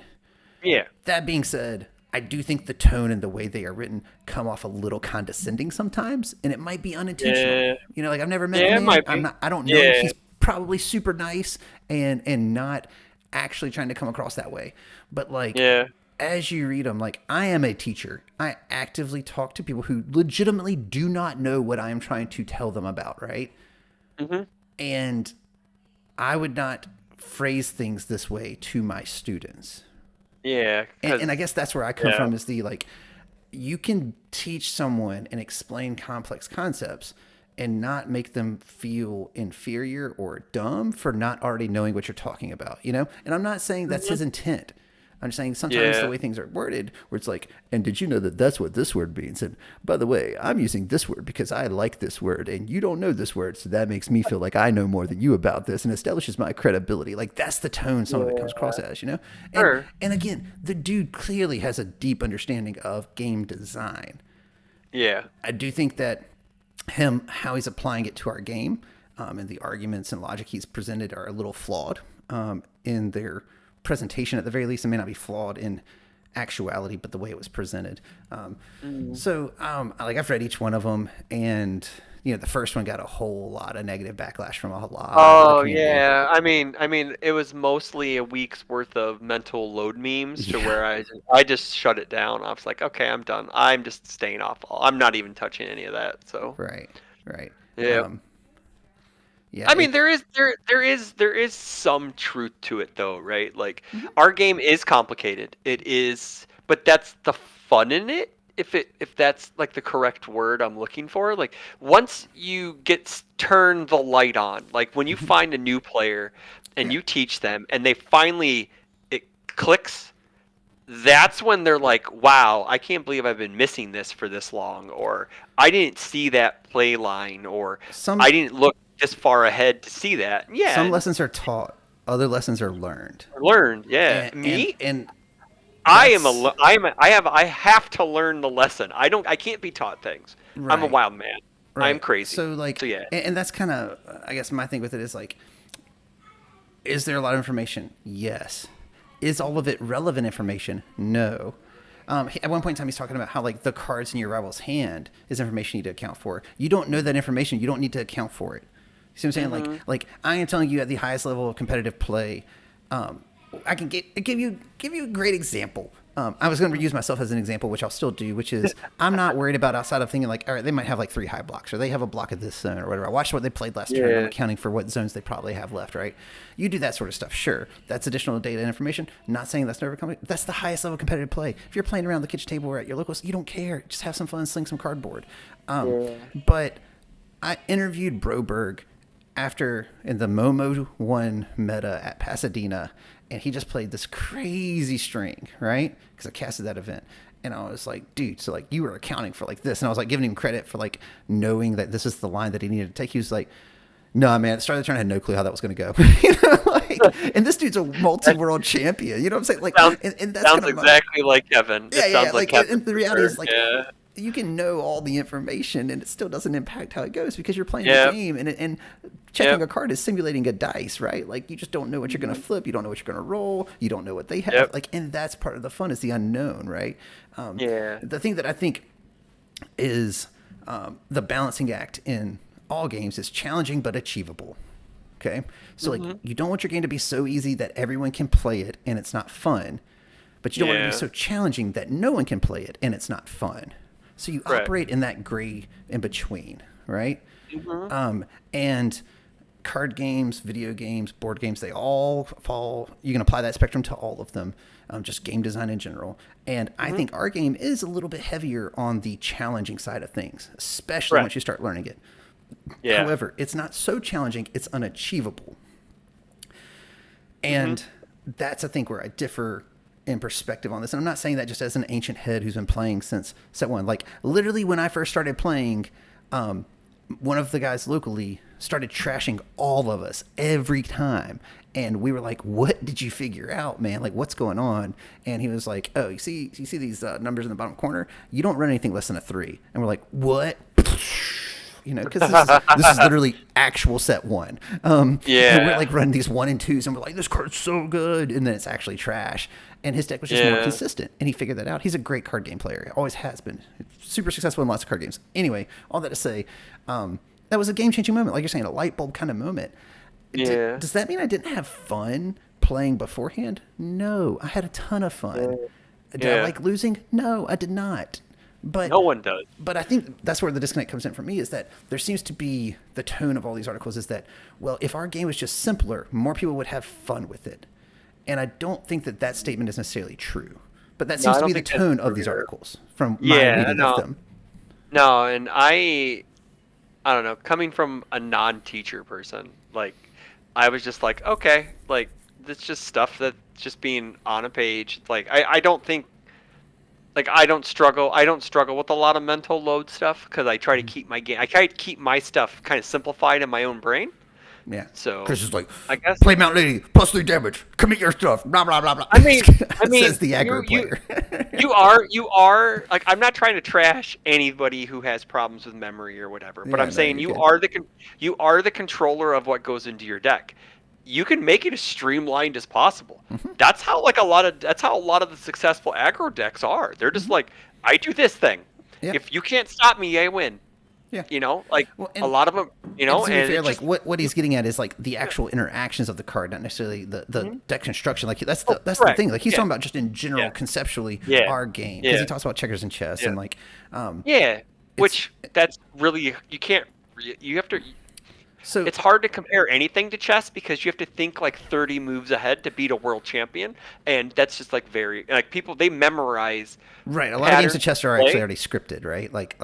Yeah. That being said, I do think the tone and the way they are written come off a little condescending sometimes, and it might be unintentional. Like I've never met Yeah, it him. might be. I don't know. Yeah. He's probably super nice and not actually trying to come across that way. But like, as you read them, like I am a teacher. I actively talk to people who legitimately do not know what I am trying to tell them about, right? And I would not phrase things this way to my students, Yeah, And because I guess that's where I come yeah, from is the like, you can teach someone and explain complex concepts and not make them feel inferior or dumb for not already knowing what you're talking about, you know? And I'm not saying that's hmm his intent. I'm just saying sometimes the yeah, way things are worded, where it's like, and did you know that that's what this word means? And by the way, I'm using this word because I like this word, and you don't know this word, so that makes me feel like I know more than you about this, and establishes my credibility. Like that's the tone some of it comes across yeah, as, you know. And sure, and again, the dude clearly has a deep understanding of game design. yeah, I do think that how he's applying it to our game, and the arguments and logic he's presented are a little flawed in their presentation. At the very least, it may not be flawed in actuality, but the way it was presented. mm. Like I've read each one of them, and the first one got a whole lot of negative backlash from a lot of the Oh community. yeah, I mean, it was mostly a week's worth of mental load memes to Yeah, where I just shut it down. I was like, okay, I'm done. I'm just staying off. I'm not even touching any of that. So right, right. yeah. Um, yeah, I mean, it's there is some truth to it though, right? Like our game is complicated. It is, but that's the fun in it. If that's like the correct word I'm looking for. Like once you turn the light on, like when you find a new player and yeah. you teach them and they finally it clicks, that's when they're like, "Wow, I can't believe I've been missing this for this long," or "I didn't see that play line," or "I Some didn't look this far ahead to see that." Yeah, some and lessons are taught, other lessons are learned, I learned. Yeah, and me, and I am a, that's le- I am, a, I have to learn the lesson. I can't be taught things. I'm a right, wild man. I'm right. crazy. So like, So yeah, and that's kind of, I guess my thing with it is like, is there a lot of information? Yes. Is all of it relevant information? No. At one point in time, he's talking about how like the cards in your rival's hand is information you need to account for. You don't know that information. You don't need to account for it. You see what I'm saying? hmm Like I am telling you at the highest level of competitive play. I can give you a great example. I was going to use myself as an example, which I'll still do, which is I'm not worried about outside of thinking like, all right, they might have like 3 high blocks or they have a block of this zone or whatever. I watched what they played last turn. I'm yeah, accounting for what zones they probably have left, right? You do that sort of stuff. Sure. That's additional data and information. Not saying that's never coming. That's the highest level of competitive play. If you're playing around the kitchen table or at your locals, you don't care. Just have some fun, sling some cardboard. yeah, But I interviewed Broberg after in the Momo 1 meta at Pasadena, and he just played this crazy string, right? Because I casted that event. And I was like, dude, so like you were accounting for like this. And I was like giving him credit for like knowing that this is the line that he needed to take. He was like, no, man, at the start of the turn, I had no clue how that was going to go. And this dude's a that multi-world champion. You know what I'm saying? Like, sounds and that's sounds kind of exactly like Kevin. It yeah. sounds like Like, Kevin and the for reality sure. is, like, Yeah, you can know all the information, and it still doesn't impact how it goes because you're playing the yeah, game, and checking yep, a card is simulating a dice, right? Like, you just don't know what you're going to hmm flip, you don't know what you're going to roll, you don't know what they have, yep, like, and that's part of the fun is the unknown, right? yeah, The thing that I think is the balancing act in all games is challenging but achievable. Okay, so like hmm you don't want your game to be so easy that everyone can play it and it's not fun, but you don't want it to be yeah, so challenging that no one can play it and it's not fun. So you right. operate in that gray in between, right? hmm And card games, video games, board games, they all fall. You can apply that spectrum to all of them, just game design in general. And I hmm think our game is a little bit heavier on the challenging side of things, especially Right. once you start learning it. Yeah. However, it's not so challenging, it's unachievable. hmm And that's, I think, where I differ in perspective on this. And I'm not saying that just as an ancient head who's been playing since set one. Like, literally, when I first started playing, one of the guys locally started trashing all of us every time. And we were like, "What did you figure out, man? Like, what's going on?" And he was like, "Oh, you see these numbers in the bottom corner? You don't run anything less than a 3." And we're like, "What?" Because this is literally actual set one. And we're Yeah. like running these 1 and 2s, and we're like, this card's so good, and then it's actually trash. And his deck was just more Yeah. consistent, and he figured that out. He's a great card game player, always has been, super successful in lots of card games. Anyway, all that to say, that was a game changing moment, like you're saying, a light bulb kind of moment. Yeah. Does that mean I didn't have fun playing beforehand? No, I had a ton of fun. Did I Yeah. like losing? No, I did not. But No one does. but I think that's where the disconnect comes in for me is that there seems to be the tone of all these articles is that, well, if our game was just simpler, more people would have fun with it. And I don't think that statement is necessarily true. But that No, seems I to don't be the think that's tone of true these either. articles from my Yeah, reading of no, them. no, and I don't know, coming from a non-teacher person, like I was just like, okay, like that's just stuff that's just being on a page. Like I don't think like I don't struggle with a lot of mental load stuff because I try to keep my game I try to keep my stuff kind of simplified in my own brain. Yeah. So Chris is like, I guess play Mount Lady, +3 damage, commit your stuff, blah, blah, blah, blah. I mean I mean Says the you aggro you player. you are like I'm not trying to trash anybody who has problems with memory or whatever, but Yeah, I'm no, saying you're good. you are the controller of what goes into your deck. You can make it as streamlined as possible. That's how a lot of the successful aggro decks are. They're just like I do this thing. Yeah. If you can't stop me, I win. Yeah. Like Well, a lot of them, and to be and fair, it like just what he's getting at is like the actual interactions of the card, not necessarily the Mhm. deck construction. Like that's Oh, the correct. thing. Like he's Yeah. talking about just in general, Yeah. conceptually, Yeah. our game because Yeah. he talks about checkers and chess Yeah. and like Yeah. it's Which that's really you can't you have to so it's hard to compare anything to chess because you have to think like 30 moves ahead to beat a world champion, and that's just like very like people they memorize right. A lot of games of patterns chess of are actually play. already scripted, right? They're Like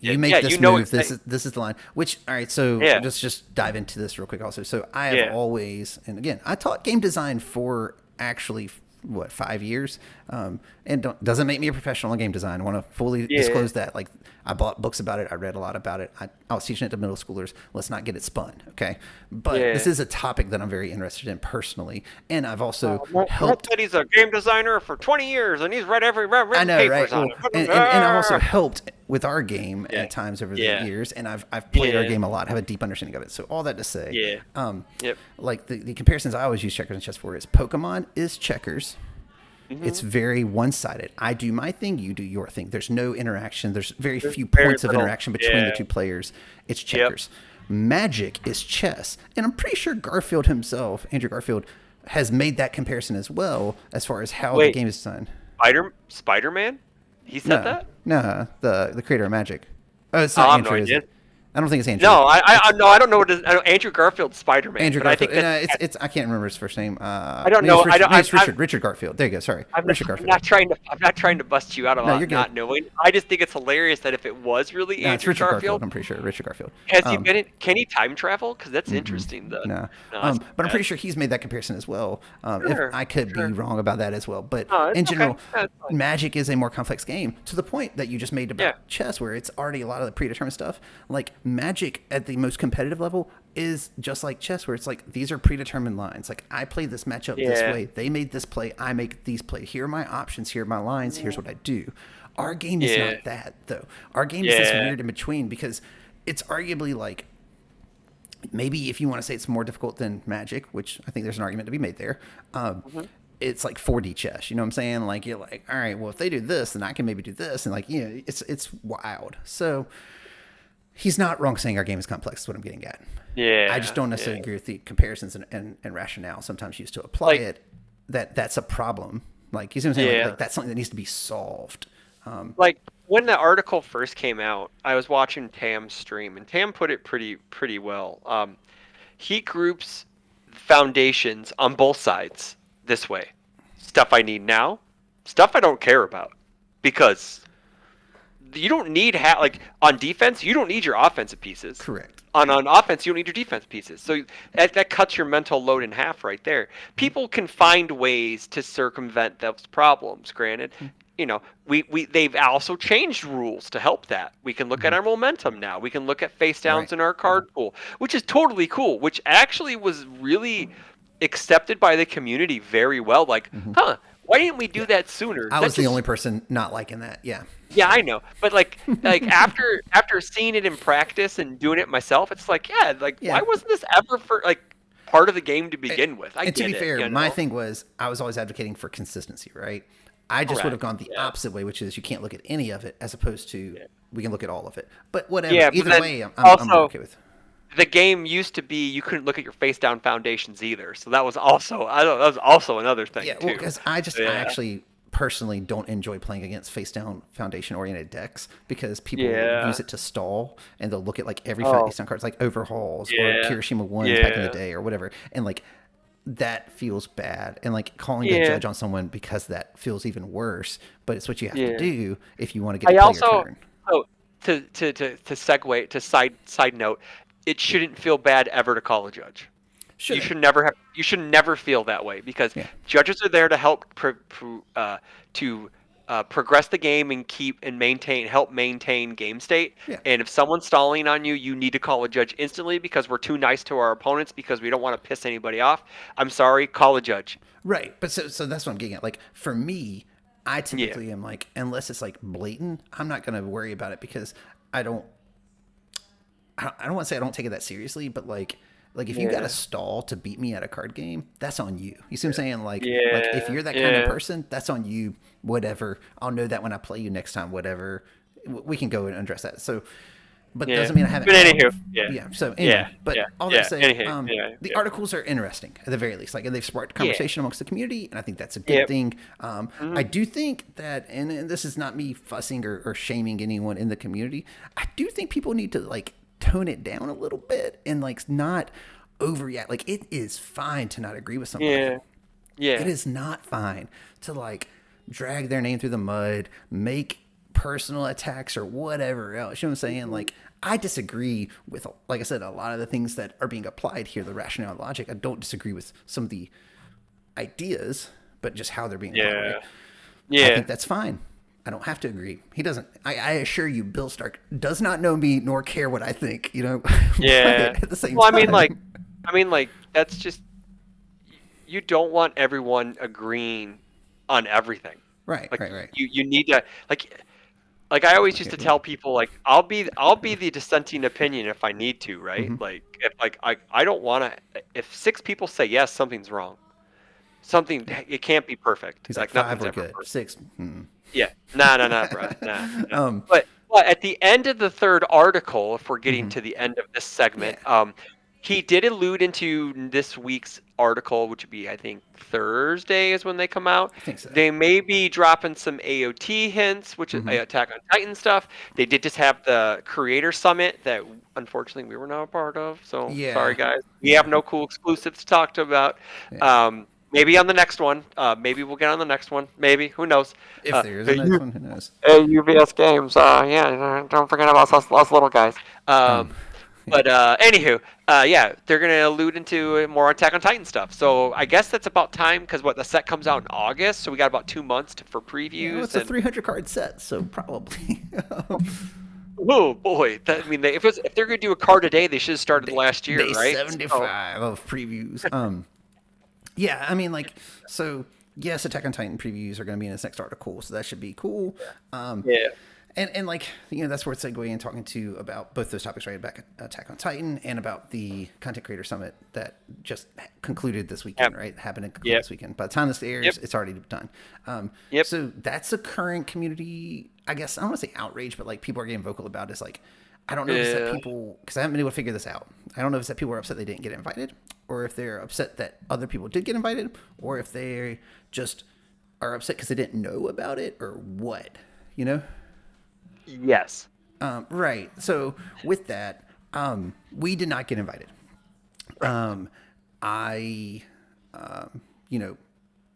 you scripted. make Yeah, this you know move. it. This is the line. Which all right. So Yeah, let's just dive into this real quick. Also, so I have yeah, always and again I taught game design for actually what 5 years, and doesn't make me a professional in game design. I want to fully yeah. disclose that. Like I bought books about it. I read a lot about it. I was teaching it to middle schoolers. Let's not get it spun, okay? But this Yeah. is a topic that I'm very interested in personally, and I've also Matt helped. said he's a game designer for 20 years and he's read I written know, papers right? on Well, it. and I've also helped with our game Yeah, at times over the yeah, years, and I've played our yeah, game a lot, have a deep understanding of it. So all that to say, yeah. Yep. like the comparisons I always use checkers and chess for is Pokemon is checkers. It's Hmm. very one-sided. I do my thing, you do your thing. There's no interaction. There's very There's few very points of little. interaction between the Yeah. two players. It's Yep. checkers. Magic is chess, and I'm pretty sure Garfield himself, Andrew Garfield, has made that comparison as well as far as how the Wait, game is designed. Spider-Man? He said No, that? no, the creator of Magic. Oh, it's Oh, not I have no Andrew, is idea. it? I don't think it's Andrew. No, no, I don't know what it is. I know Andrew Garfield's Spider-Man, Andrew but I Garfield. think that It's I can't remember his first name. I don't Maybe it's know. I Richard. don't. Maybe it's I'm, Richard. Richard Garfield. There you go. Sorry, I'm not, Richard I'm Garfield. not trying to. I'm not trying to bust you out No, you're about good. not knowing. I just think it's hilarious that if it was really No, it's Andrew Richard Garfield. Garfield, I'm pretty sure Richard Garfield. has he been? Can he time travel? Because that's Mm-mm. interesting. Though. No, No, that's but I'm bad. pretty sure he's made that comparison as well. If Sure, I could be sure. wrong about that as well, but No, it's in okay. general, That's fine. Magic is a more complex game to the point that you just made Yeah. about chess, where it's already a lot of the predetermined stuff. Like Magic at the most competitive level is just like chess, where it's like these are predetermined lines. Like I play this matchup this Yeah. way. They made this play. I make these play. Here are my options. Here are my lines. Here's what I do. Our game is Yeah. not that though. Our game is this Yeah. weird in between because it's arguably like maybe if you want to say it's more difficult than Magic, which I think there's an argument to be made there. Mhm. It's like 4D chess. You know what I'm saying? Like you're like, all right, well if they do this, then I can maybe do this, and like it's wild. So he's not wrong saying our game is complex. Is what I'm getting at. Yeah. I just don't necessarily Yeah. agree with the comparisons and rationale sometimes used to apply Like, it. That's a problem. Like you see what I'm saying? yeah. Like that's something that needs to be solved. Like when the article first came out, I was watching Tam's stream, and Tam put it pretty well. He groups foundations on both sides this way: stuff I need now, stuff I don't care about, because you don't need like on defense, you don't need your offensive pieces. Correct. On offense, you don't need your defense pieces. So that cuts your mental load in half right there. People can find ways to circumvent those problems. Granted, they've also changed rules to help that. We can look at our momentum now. We can look at face downs Right. in our card pool, which is totally cool. Which actually was really accepted by the community very well. Like, why didn't we do that sooner? I That was the just only person not liking that. Yeah. Yeah, I know, but like after seeing it in practice and doing it myself, it's like, yeah, like Yeah. why wasn't this ever for like part of the game to begin with? I And to get be it, fair, you my know? thing was I was always advocating for consistency, right? I just would have Correct, gone the yeah. opposite way, which is you can't look at any of it as opposed to we can look at all of it. But whatever. Yeah, but Either then way, I'm also okay with. the game used to be you couldn't look at your face down foundations either, so that was also another thing Yeah, too. well, because I Yeah. actually personally don't enjoy playing against face down foundation oriented decks because people Yeah. use it to stall and they'll look at like every Oh. face down cards like overhauls or Yeah. Kirishima ones back in the Yeah. day or whatever, and like that feels bad, and like calling a Yeah, judge on someone because that feels even worse. But it's what you have to yeah. do if you want to get to I play your also, turn. oh, to segue to side note, it shouldn't feel bad ever to call a judge. Shouldn't. You should never feel that way, because Yeah. judges are there to help to progress the game and help maintain game state. Yeah. And if someone's stalling on you, you need to call a judge instantly, because we're too nice to our opponents because we don't want to piss anybody off. I'm sorry, call a judge. Right. But so that's what I'm getting at. Like for me, I Yeah, typically am like, unless it's like blatant, I'm not going to worry about it because I don't I don't want to say I don't take it that seriously, but like if you got to yeah, stall to beat me at a card game, that's on you. You see what I'm saying? Like if yeah, you're that kind of yeah, person, that's on you. Whatever. I'll know that when I play you next time. Whatever. We can go and address that. So, but yeah. doesn't mean I haven't But had. anywho, yeah, Yeah. So yeah, anyway, but yeah, all that to yeah. say, Anywho, yeah, the yeah, articles are interesting at the very least. Like they've sparked yeah. conversation amongst the community, and I think that's a good Yep. thing. I Hmm. do think that, and this is not me fussing or shaming anyone in the community. I do think people need to like tone it down a little bit and like not overreact. Like it is fine to not agree with somebody. Yeah, It yeah, is not fine to like drag their name through the mud, make personal attacks or whatever else. You know what I'm saying? mhm, Like I disagree with, like I said, a lot of the things that are being applied here, the rationale and logic. I don't disagree with some of the ideas, but just how they're being applied, right? yeah, I yeah, think that's fine. I don't have to agree. He doesn't. I assure you, Bill Stark does not know me nor care what I think. You know, but yeah. at the same Well, time, that's just, you don't want everyone agreeing on everything. right, Like right, right. you need to, like I always used Okay, to well, tell people, like I'll be the dissenting opinion if I need to, right? mm-hmm. Like if like I don't want to, if six people say yes, something's wrong. Something, Yeah. it can't be perfect. He's like Like five, nothing's we're ever good. perfect. Six. Yeah. Nah, nah, nah, bro. Nah, nah. um. But at the end of the third article, if we're getting Mm-hmm. to the end of this Yeah, segment, he did allude into this week's article, which would be, I think, Thursday is when they come out. I think so. They may be dropping some AOT hints, which is Mm-hmm. Attack on Titan stuff. They did just have the Creator Summit that unfortunately we were not a part of. So sorry, Yeah, guys. We yeah, have no cool exclusives to talk to about. yeah. Maybe on the next one. Maybe we'll get on the next one. Maybe. Who knows? If Uh, there is a hey, next one, who knows? UVS Games. Yeah, don't forget about us little guys. Um. Yeah. But anywho, yeah, they're gonna allude into more Attack on Titan stuff. So I guess that's about time, because what, the set comes out in August, so we got about 2 months for Yeah. Well, previews it's a and. 300 card set, so probably. Oh boy, I mean, if they're gonna do a card a day, they should have started day last year, day right? So 75 of previews. Yeah, I mean, like, so yes, Attack on Titan previews are going to be in this next article, so that should be cool. Um, yeah, and like, you know, that's where it's segueing and talking to about both those topics, right? About Attack on Titan and about the Content Creator Summit that just concluded this weekend, yep, right? Happened to conclude yep, this weekend. By the time this yep, airs, it's already done. yep, So that's a current community, I guess, I don't want to say outrage, but like people are getting vocal about it. Is like, I don't know if it's that yeah, people, because I haven't been able to figure this out. I don't know if it's that people are upset they didn't get invited, or if they're upset that other people did get invited, or if they just are upset because they didn't know about it, or what, you know? yes, Right. So with that, we did not get invited. right, I, you know,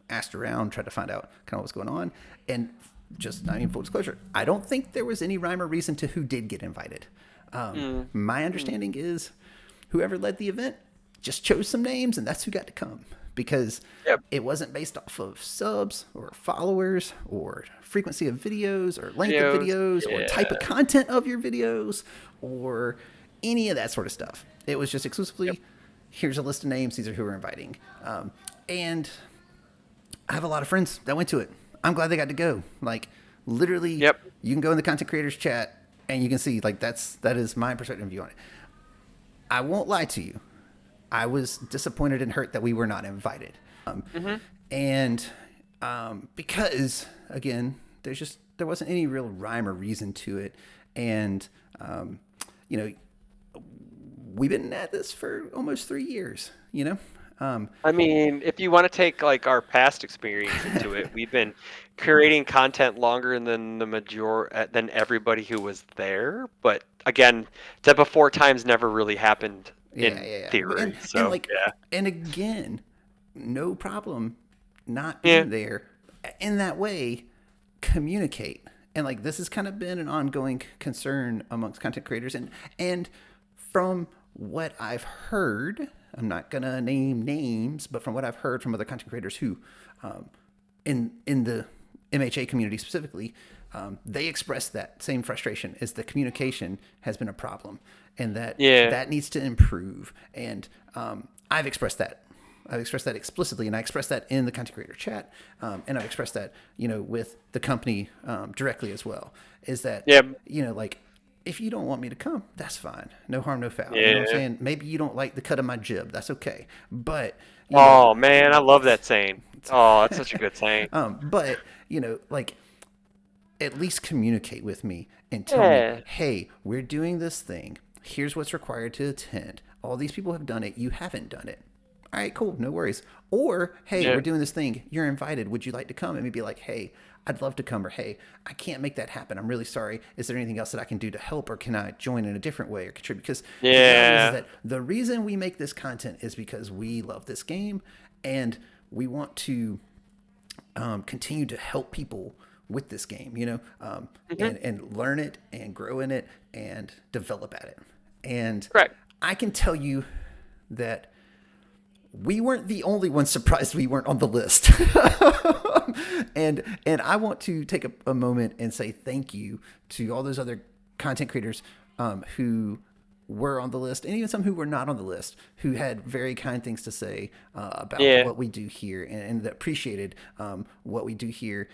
asked around, tried to find out kind of what was going on, and just, I mean, full disclosure, I don't think there was any rhyme or reason to who did get invited. mm, My mm, understanding is whoever led the event just chose some names, and that's who got to come because yep, it wasn't based off of subs or followers or frequency of videos or length of videos, videos or type yeah, of content of your videos or any of that sort of stuff. It was just yep, exclusively here's a list of names. These are who we're inviting. And I have a lot of friends that went to it. I'm glad they got to go. Like literally, yep, you can go in the content creators chat and you can see like that is my perspective and view on it. I won't lie to you. I was disappointed and hurt that we were not invited. mm-hmm, And because again, there wasn't any real rhyme or reason to it, and you know, we've been at this for almost 3 years. You know, I mean, if you want to take like our past experience into it, we've been creating content longer than than everybody who was there. But again, the before times never really happened yeah, in yeah, yeah. theory. And So like, yeah, and again, no problem not Yeah. being there. In that way, communicate. And like this has kind of been an ongoing concern amongst content creators, and from what I've heard, I'm not gonna name names, but from what I've heard from other content creators who, in the MHA community specifically, they express that same frustration. Is the communication has been a problem, and that Yeah. that needs to improve. And I've expressed that. I've expressed that explicitly, and I expressed that in the content creator chat, and I've expressed that with the company directly as well. Is that Yeah. like if you don't want me to come, that's fine. No harm, no foul. You know what I'm Yeah. saying? Maybe you don't like the cut of my jib. That's okay. But Oh man, I love that saying. Oh, that's such a good saying. but like at least communicate with me and tell me, Yeah. hey, we're doing this thing. Here's what's required to attend. All these people have done it. You haven't done it. All right, cool, no worries. Or, hey, Yeah. we're doing this thing. You're invited. Would you like to come? And maybe like, hey, I'd love to come. Or, hey, I can't make that happen. I'm really sorry. Is there anything else that I can do to help? Or can I join in a different way or contribute? Because the reality is Yeah. that the reason we make this content is because we love this game and we want to continue to help people with this game, Hmm. and learn it and grow in it and develop at it. And Correct. I can tell you that we weren't the only ones surprised we weren't on the list. and I want to take a moment and say thank you to all those other content creators who were on the list, and even some who were not on the list, who had very kind things to say about Yeah. what we do here, and that appreciated what we do here,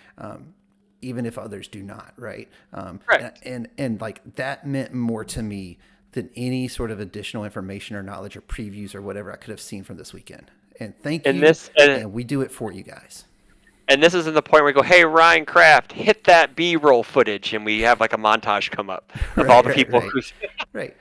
even if others do not. Right? Correct. And like that meant more to me than any sort of additional information or knowledge or previews or whatever I could have seen from this weekend. And thank And you, this and and we do it for you guys. and this is in the point where we go, hey Ryan Kraft, hit that B-roll footage, and we have like a montage come up of all Right, the right, people right, who. right.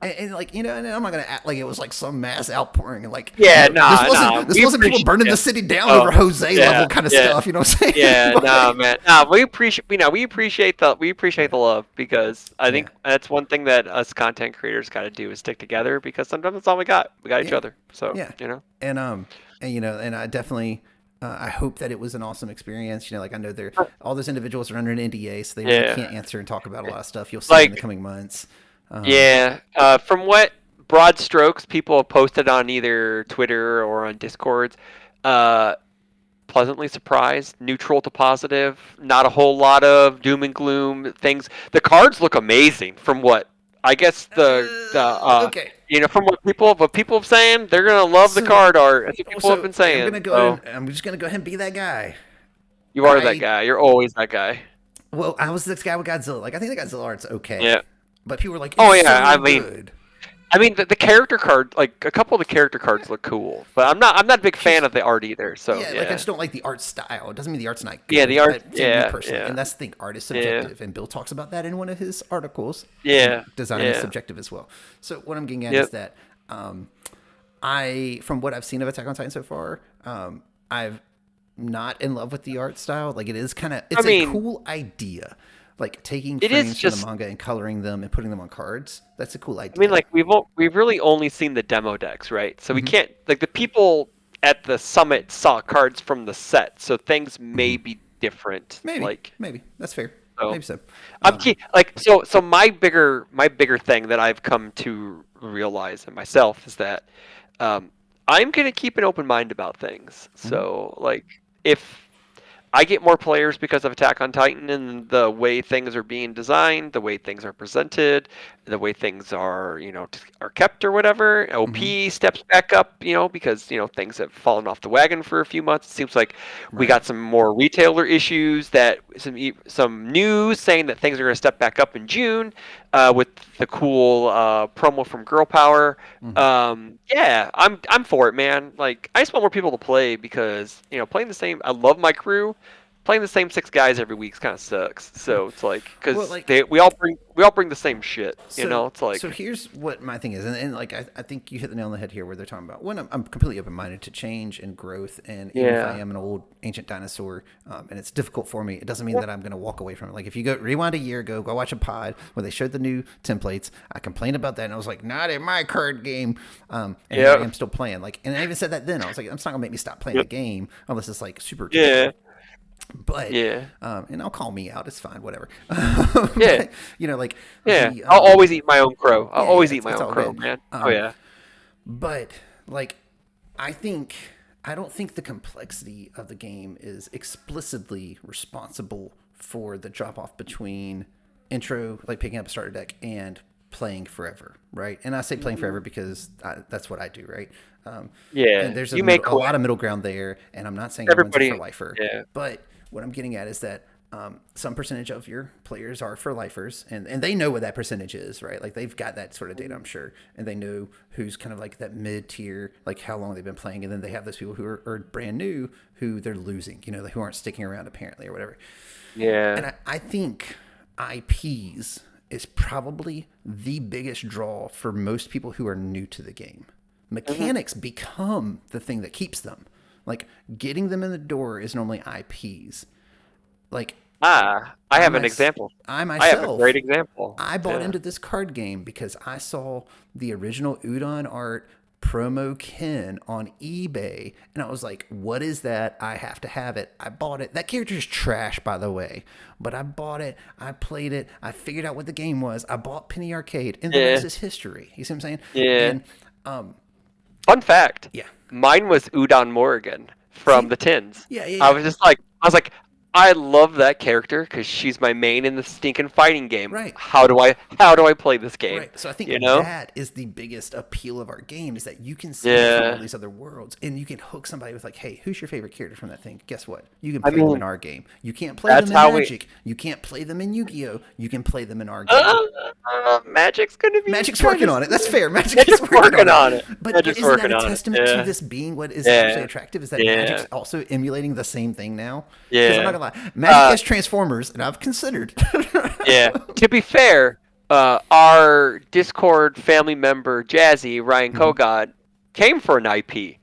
And like and I'm not gonna act like it was like some mass outpouring and like Yeah, this nah, nah. wasn't this We wasn't people appreciate. burning Yeah. the city down Oh, over Jose yeah, level kind of yeah, stuff. You know what I'm saying? yeah. Nah, But man. Nah, we appreciate. We appreciate the love because I yeah, think that's one thing that us content creators got to do is stick together because sometimes that's all we got. We got each yeah, other. So yeah. you know. And and I definitely. I hope that it was an awesome experience. Like I know they're all those individuals are under an NDA, so they really Yeah. can't answer and talk about a lot of stuff. You'll see in the Like coming months. Um, yeah. From what broad strokes people have posted on either Twitter or on Discords, uh, pleasantly surprised, neutral to positive, not a whole lot of doom and gloom things. The cards look amazing from what I guess okay, from what people have saying, they're gonna love the so card art. That's what people have so been I'm gonna saying. go ahead So and I'm just gonna go ahead and be that guy. you are that I guy. You're always that guy. Well, I was this guy with Godzilla. Like I think the Godzilla art's okay, Yeah. but people were like, Oh "It's yeah. so good." I mean the character card, like a couple of the character cards look cool, but I'm not a big fan Here's of the art either. So Yeah, like I yeah. just don't like the art style. It doesn't mean the art's not Yeah. good, The art. but to me Yeah. personally, Yeah. and that's the thing, art is Yeah. subjective, and Bill talks about that in one of his articles. Yeah. Design is Yeah. subjective as well. So what I'm getting at is Yep. that from what I've seen of Attack on Titan so far, I've not in love with the art style. Like I it's a mean, cool idea. Like taking it is frames from the just. manga and coloring them and putting them on cards. That's a cool I mean, idea. like we've really only seen the demo decks, right? So we Hmm. can't like the people at the summit saw cards from the set, so things may be different. Maybe, Like maybe that's fair. so, Maybe so. I'm key. Like so my bigger thing that I've come to realize in myself is that um, I'm gonna keep an open mind about things. Mhm. So like if I get more players because of Attack on Titan and the way things are being designed, the way things are presented, the way things are, are kept or whatever. Mhm. OP steps back up, because, things have fallen off the wagon for a few months. It seems like we Right. got some more retailer issues that some news saying that things are going to step back up in June with the cool promo from Girl Power. Mhm. Yeah, I'm for it, man. Like I just want more people to play because playing the same. I love my crew. playing the same 6 guys every week kind of sucks. So it's like Well, because like we all bring the same shit. You know, it's like so here's what my thing is, and like I think you hit the nail on the head here, where they're talking about when I'm completely open minded to change and growth, and even if I yeah. am an old ancient dinosaur, and it's difficult for me, it doesn't mean that I'm going to walk away from it. Like if you go rewind a year ago, go watch a pod where they showed the new templates. I complained about that, and I was like, not in my card game. And here I Yeah. am still playing. Like, and I even said that then. I was like, it's not gonna make me stop playing the Yep. game unless it's like super Yeah. difficult. But Yeah. and I'll call me out. It's fine, whatever. Yeah. But like Yeah. the I'll always eat my own crow. I'll yeah, always eat my it's own all crow, good. man. Oh yeah. But like I think I don't think the complexity of the game is explicitly responsible for the drop off between intro, like picking up a starter deck, and playing forever, right? And I say playing forever because that's what I do, right? And Yeah. there's You make a lot of middle ground there, and I'm not saying everyone's a for everybody. lifer, Yeah. but what I'm getting at is that some percentage of your players are for lifers, and they know what that percentage is, right? Like they've got that sort of data, I'm sure, and they know who's kind of like that mid tier, like how long they've been playing, and then they have those people who are brand new who they're losing, who aren't sticking around apparently or whatever. Yeah. And I think IPs is probably the biggest draw for most people who are new to the game. Mechanics become the thing that keeps them. Like getting them in the door is normally IPs. Like I have an example. I I have a myself, great example. I bought Yeah. into this card game because I saw the original Udon art promo Ken on eBay, and I was like, what is that? I have to have it. I bought it. That character's trash, by the way, but I bought it. I played it. I figured out what the game was. I bought Penny Arcade, and the Yeah. rest is history. You see what I'm saying? Yeah. And Fun fact. yeah. Mine was Udon Morrigan See? from the Tins. Yeah, yeah, I yeah. was just like, I love that character because she's my main in the stinking fighting game. Right. How do I play this game? Right. So I think You know? that is the biggest appeal of our game is that you can see it from all Yeah. these other worlds, and you can hook somebody with like, hey, who's your favorite character from that thing? Guess what? You can I play them in mean, our game. You can't play that's them in how we. Magic. You can't play them in Yu-Gi-Oh. You can play them in our game. Magic's gonna be Magic's kind working of. on it. That's fair. Magic is Magic's working working on on it. it. But Magic's isn't that working a on it. testament to Yeah. this being what is actually Yeah. attractive? Is that Yeah. Magic's also emulating the same thing now? Because I'm Yeah. not gonna lie, Magic has Transformers, and I've considered. Yeah. To be fair, our Discord family member Jazzy Ryan Kogod came for an IP,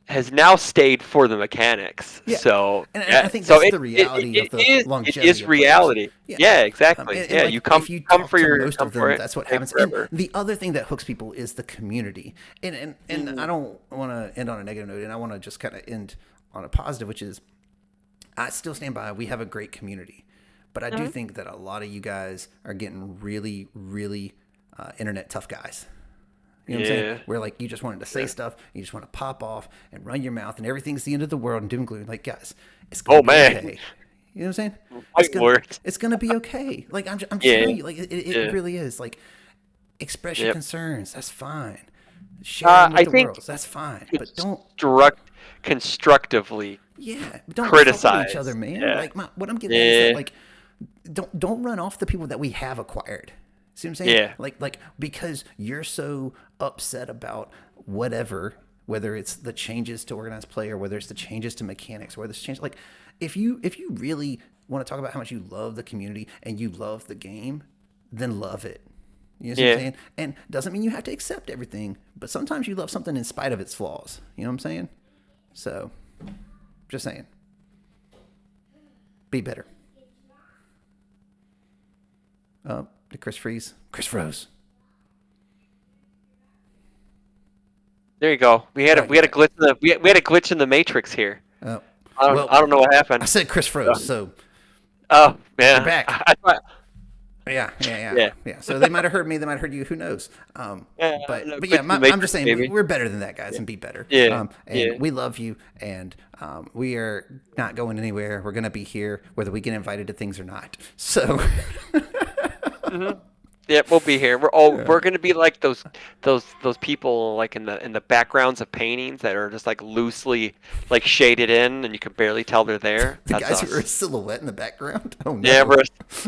has now stayed for the mechanics. Yeah. So And yeah, I think so that's the reality of the it longevity is of players. reality. Yeah. Yeah, exactly. And Yeah, like, you come if you come talk for to your most come of for them, it. that's what stay happens. And forever. the other thing that hooks people is the community. And I don't want to end on a negative note, and I want to just kind of end on a positive, which is I still stand by. We have a great community, but I do think that a lot of you guys are getting really, really internet tough guys. You know what I'm Yeah. saying? Where like you just wanted to say stuff, you just want to pop off and run your mouth, and everything's the end of the world and doom and gloom. Like guys, it's gonna Oh, be man. okay. You know what I'm saying? Fighting words. It's gonna be okay. Like I'm just Yeah. telling you, like it Yeah. really is. Like express your Yep. concerns. That's fine. Share them with I the think world. That's fine. But don't constructively. don't Criticize. fuck with each other, man. Yeah. Like what I'm getting at is that Yeah. like don't run off the people that we have acquired. See what I'm saying? Yeah. Like because you're so upset about whatever, whether it's the changes to organized play or whether it's the changes to mechanics, or whether it's change like if you really want to talk about how much you love the community and you love the game, then love it. You know what I'm Yeah. saying? And doesn't mean you have to accept everything, but sometimes you love something in spite of its flaws. You know what I'm saying? So, just saying. Be better. Oh, did Chris freeze? Chris froze. There you go. We had a glitch in the we had a glitch in the matrix here. Oh, I don't know what happened. I said Chris froze, so Oh man, you're back. I thought- yeah. So they might have heard me, they might have heard you. Who knows? Yeah, But no, yeah, glitch in the I'm matrix, just saying baby. we're better than that, guys, and be better. Yeah, And yeah. we love you, and we are not going anywhere. We're gonna be here, whether we get invited to things or not. So. Yeah, we'll be here. We're gonna be like those people like in the backgrounds of paintings that are just like loosely like shaded in and you can barely tell they're there. The That's guys us. who are a silhouette in the background. Oh no! Yeah,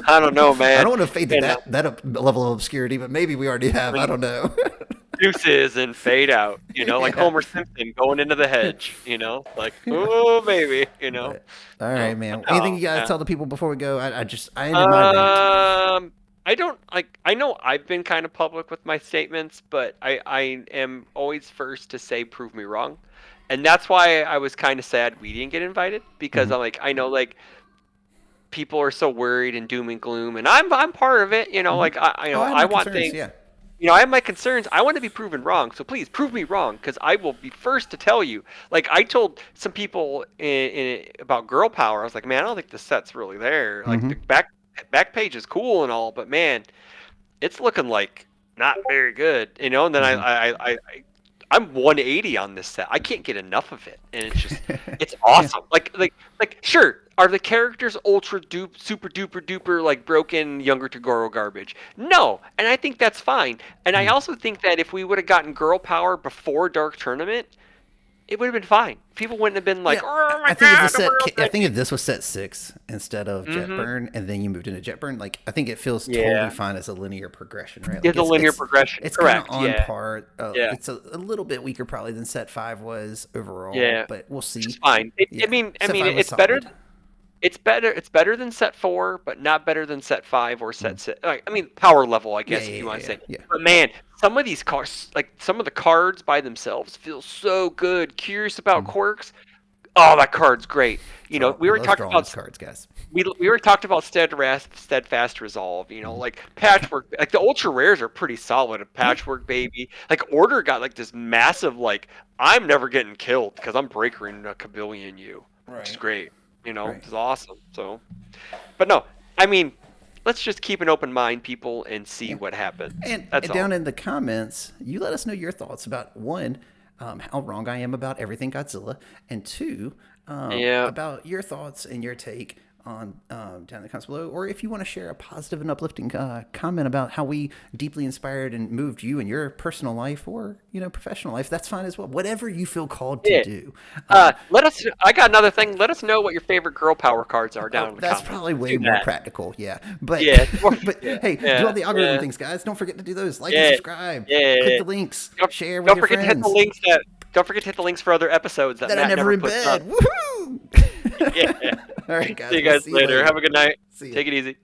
I don't know, man. I don't want to fade to You know. that level of obscurity, but maybe we already have. I don't know. deuces and fade out, like Yeah. Homer Simpson going into the hedge, like, oh, baby, But all right, so, but man. Anything no, you gotta yeah. tell the people before we go? I ended my rant. Um, I don't like. I know I've been kind of public with my statements, but I am always first to say prove me wrong, and that's why I was kind of sad we didn't get invited because Mhm. I'm like I know like people are so worried and doom and gloom, and I'm part of it. Mhm. Like I Oh, I have I my want concerns. things. Yeah. I have my concerns. I want to be proven wrong. So please prove me wrong because I will be first to tell you. Like I told some people about girl power. I was like, man, I don't think the set's really there. Like Mhm. the back page is cool and all, but man, it's looking like not very good. And then Mhm. I'm 180 on this set. I can't get enough of it, and it's Yeah. awesome. Like sure, are the characters ultra dupe, super duper duper like broken younger Togoro garbage? No, and I think that's fine. And I Mhm. also think that if we would have gotten girl power before Dark Tournament, it would have been fine. People wouldn't have been like, Yeah, oh my I think if the god, the set, world I think ended. if this was set 6 instead of Mm-hmm. Jetburn, and then you moved into Jetburn, like I think it feels totally Yeah, fine as a linear progression, right? Like it's a linear progression. it's kind of Correct. on Yeah. par. Yeah. It's a little bit weaker probably than set 5 was overall, Yeah. but we'll Which is see. fine. Yeah, I set mean, 5 was it's better. solid. It's better than set 4, but not better than set 5 or Mm. set 6. Like, I mean, power level, I Yeah, guess, yeah, if you yeah, want to yeah, say. yeah. But man, some of these cards, like some of the cards by themselves, feel so good. Curious about Mm. quirks. Oh, that card's great. I We already love talked drawing those about cards, guys. we already talked about steadfast resolve. Mm. Like patchwork. Like the ultra rares are pretty solid. A Yeah, patchwork baby. Like order got like this massive like I'm never getting killed because I'm breakering a kabillion you, which is right, great. right. It's awesome. So, but no, I mean, let's just keep an open mind, people, and see Yeah. what happens. And That's down all. in the comments, you let us know your thoughts about one, how wrong I am about everything Godzilla, and two, Yeah. about your thoughts and your take on down in the comments below, or if you want to share a positive and uplifting comment about how we deeply inspired and moved you in your personal life or professional life, that's fine as well. Whatever you feel called to Yeah. do. Let us. I got another thing. Let us know what your favorite girl power cards are down Oh, in the that's comments. probably Let's way do more that. practical. Yeah. But Yeah. but Yeah. hey, do all Yeah. the algorithm Yeah. things, guys. Don't forget to do those. Like and Yeah. subscribe. Click Yeah. the links. Don't, Share with don't your forget to hit the friends links that. Don't forget to hit the links for other episodes that that are Matt never never in puts up. bed. Woohoo! Yeah. All right, See guys. you We'll guys see you later. later. Have a good night. See ya. Take it easy.